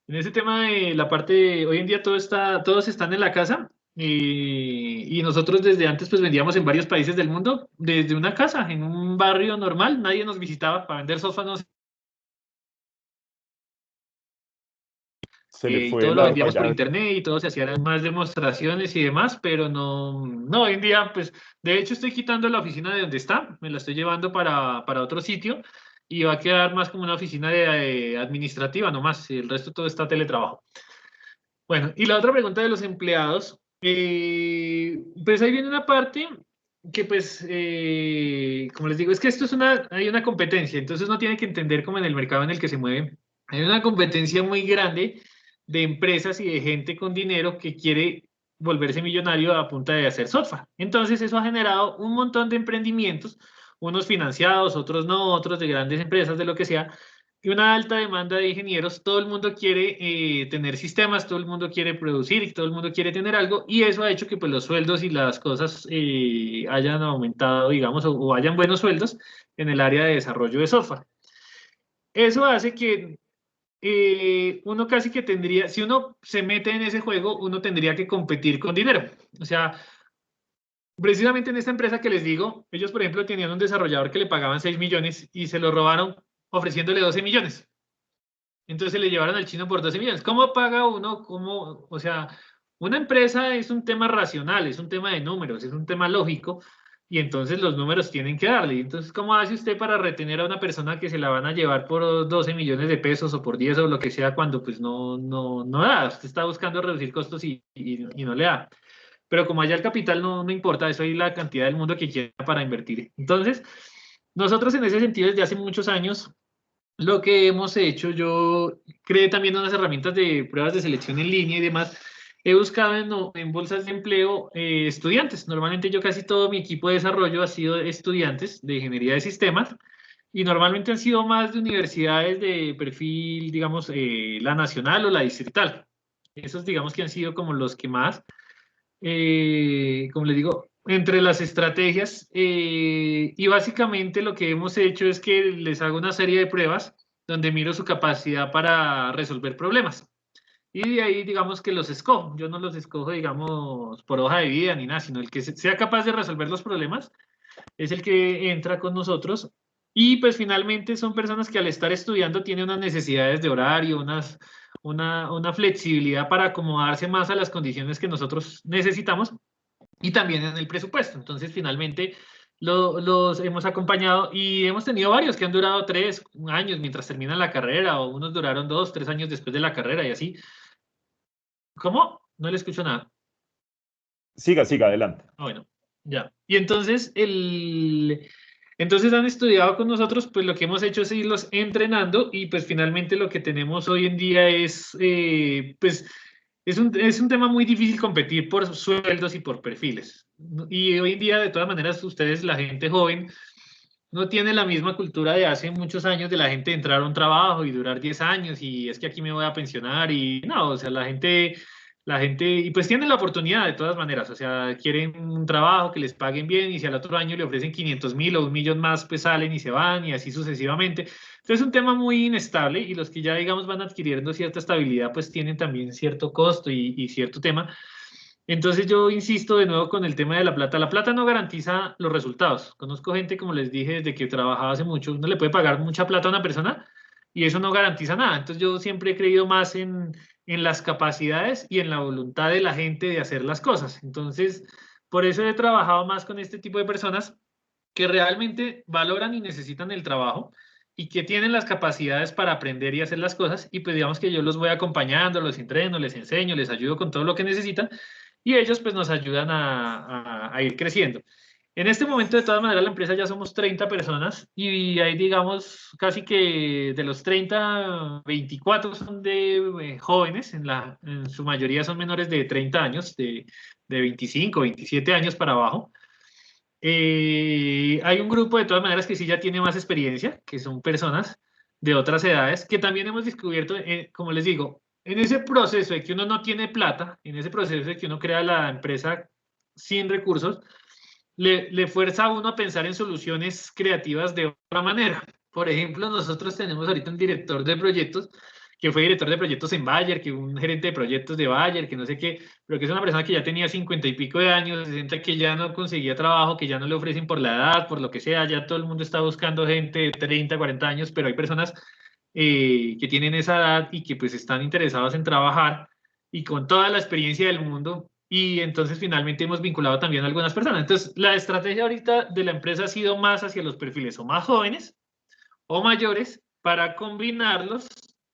En ese tema de la parte, hoy en día todos están en la casa y nosotros desde antes pues vendíamos en varios países del mundo desde una casa, en un barrio normal, nadie nos visitaba para vender sofás, Se le y fue todo lo la vendíamos por allá. internet y todo se hacían más demostraciones y demás, pero no, hoy en día pues de hecho estoy quitando la oficina de donde está, me la estoy llevando para otro sitio y va a quedar más como una oficina administrativa nomás, y el resto todo está teletrabajo. Bueno, y la otra pregunta de los empleados, pues ahí viene una parte que pues, como les digo, es que esto hay una competencia, entonces uno tiene que entender cómo en el mercado en el que se mueve, hay una competencia muy grande de empresas y de gente con dinero que quiere volverse millonario a punta de hacer software. Entonces eso ha generado un montón de emprendimientos, unos financiados, otros no, otros de grandes empresas, de lo que sea, una alta demanda de ingenieros, todo el mundo quiere tener sistemas, todo el mundo quiere producir y todo el mundo quiere tener algo, y eso ha hecho que pues, los sueldos y las cosas hayan aumentado, digamos, o hayan buenos sueldos en el área de desarrollo de software. Eso hace que uno casi que tendría, si uno se mete en ese juego, uno tendría que competir con dinero. O sea, precisamente en esta empresa que les digo, ellos, por ejemplo, tenían un desarrollador que le pagaban 6 millones y se lo robaron ofreciéndole 12 millones. Entonces se le llevaron al chino por 12 millones. ¿Cómo paga uno? ¿Cómo? O sea, una empresa es un tema racional, es un tema de números, es un tema lógico, y entonces los números tienen que darle. Entonces, ¿cómo hace usted para retener a una persona que se la van a llevar por 12 millones de pesos o por 10 o lo que sea cuando pues no da? Usted está buscando reducir costos y no le da. Pero como allá el capital no importa, eso hay la cantidad del mundo que quiera para invertir. Entonces, nosotros en ese sentido, desde hace muchos años, lo que hemos hecho, yo creé también unas herramientas de pruebas de selección en línea y demás. He buscado en bolsas de empleo estudiantes. Normalmente yo casi todo mi equipo de desarrollo ha sido estudiantes de ingeniería de sistemas y normalmente han sido más de universidades de perfil, digamos, la nacional o la distrital. Esos digamos que han sido como los que más, como les digo, entre las estrategias y básicamente lo que hemos hecho es que les hago una serie de pruebas donde miro su capacidad para resolver problemas. Y de ahí, digamos que los escojo. Yo no los escojo, digamos, por hoja de vida ni nada, sino el que sea capaz de resolver los problemas es el que entra con nosotros. Y pues finalmente son personas que al estar estudiando tienen unas necesidades de horario, una flexibilidad para acomodarse más a las condiciones que nosotros necesitamos y también en el presupuesto. Entonces finalmente los hemos acompañado y hemos tenido varios que han durado 3 años mientras terminan la carrera o unos duraron 2, 3 años después de la carrera y así. ¿Cómo? No le escucho nada. Siga, adelante. Bueno, ya. Y entonces, entonces han estudiado con nosotros, pues lo que hemos hecho es irlos entrenando y pues finalmente lo que tenemos hoy en día es, pues, es un tema muy difícil competir por sueldos y por perfiles. Y hoy en día, de todas maneras, ustedes, la gente joven, no tiene la misma cultura de hace muchos años de la gente entrar a un trabajo y durar 10 años y es que aquí me voy a pensionar y no, o sea, la gente, y pues tienen la oportunidad de todas maneras, o sea, quieren un trabajo que les paguen bien y si al otro año le ofrecen 500.000 o 1.000.000 más, pues salen y se van y así sucesivamente. Entonces es un tema muy inestable y los que ya, digamos, van adquiriendo cierta estabilidad, pues tienen también cierto costo y cierto tema. Entonces yo insisto de nuevo con el tema de la plata. La plata no garantiza los resultados. Conozco gente, como les dije, desde que trabajaba hace mucho, uno le puede pagar mucha plata a una persona y eso no garantiza nada. Entonces yo siempre he creído más en las capacidades y en la voluntad de la gente de hacer las cosas. Entonces, por eso he trabajado más con este tipo de personas que realmente valoran y necesitan el trabajo y que tienen las capacidades para aprender y hacer las cosas. Y pues digamos que yo los voy acompañando, los entreno, les enseño, les ayudo con todo lo que necesitan y ellos pues nos ayudan a ir creciendo. En este momento, de todas maneras, la empresa ya somos 30 personas y hay, digamos, casi que de los 30, 24 son de jóvenes, en su mayoría son menores de 30 años, de 25, 27 años para abajo. Hay un grupo, de todas maneras, que sí ya tiene más experiencia, que son personas de otras edades, que también hemos descubierto, como les digo, en ese proceso de que uno no tiene plata, en ese proceso de que uno crea la empresa sin recursos, le fuerza a uno a pensar en soluciones creativas de otra manera. Por ejemplo, nosotros tenemos ahorita un director de proyectos que fue director de proyectos en Bayer, que un gerente de proyectos de Bayer, que no sé qué, pero que es una persona que ya tenía 50 y pico de años, 60, que ya no conseguía trabajo, que ya no le ofrecen por la edad, por lo que sea, ya todo el mundo está buscando gente de 30, 40 años, pero hay personas que tienen esa edad y que pues están interesados en trabajar y con toda la experiencia del mundo. Y entonces finalmente hemos vinculado también a algunas personas. Entonces la estrategia ahorita de la empresa ha sido más hacia los perfiles o más jóvenes o mayores para combinarlos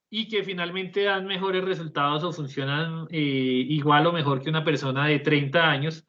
y que finalmente dan mejores resultados o funcionan igual o mejor que una persona de 30 años.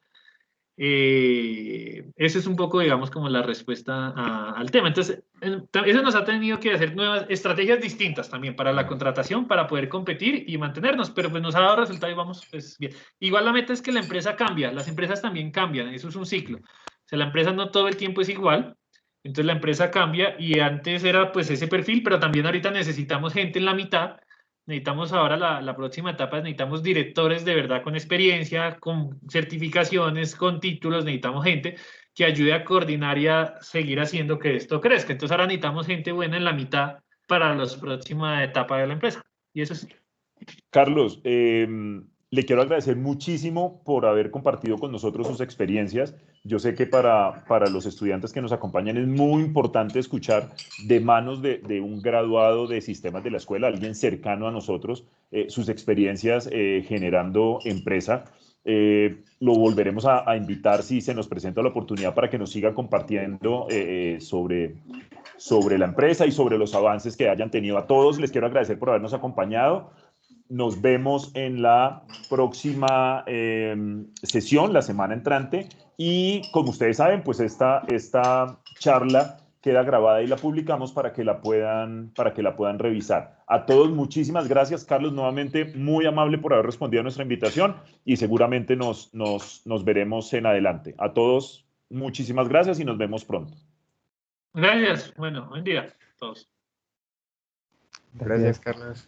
Esa es un poco, digamos, como la respuesta al tema. Entonces, eso nos ha tenido que hacer nuevas estrategias distintas también para la contratación, para poder competir y mantenernos, pero pues nos ha dado resultado y vamos pues, bien. Igual la meta es que la empresa cambia, las empresas también cambian, eso es un ciclo. O sea, la empresa no todo el tiempo es igual. Entonces la empresa cambia y antes era pues ese perfil, pero también ahorita necesitamos gente en la mitad. Necesitamos ahora la próxima etapa, necesitamos directores de verdad con experiencia, con certificaciones, con títulos, necesitamos gente que ayude a coordinar y a seguir haciendo que esto crezca. Entonces ahora necesitamos gente buena en la mitad para la próxima etapa de la empresa. Y eso sí. Carlos, le quiero agradecer muchísimo por haber compartido con nosotros sus experiencias. Yo sé que para los estudiantes que nos acompañan es muy importante escuchar de manos de un graduado de sistemas de la escuela, alguien cercano a nosotros, sus experiencias generando empresa. Lo volveremos a invitar si se nos presenta la oportunidad para que nos siga compartiendo sobre la empresa y sobre los avances que hayan tenido. A todos les quiero agradecer por habernos acompañado. Nos vemos en la próxima sesión, la semana entrante. Y como ustedes saben, pues esta charla queda grabada y la publicamos para que la puedan revisar. A todos, muchísimas gracias. Carlos, nuevamente, muy amable por haber respondido a nuestra invitación y seguramente nos veremos en adelante. A todos, muchísimas gracias y nos vemos pronto. Gracias. Bueno, buen día a todos. Gracias, Carlos.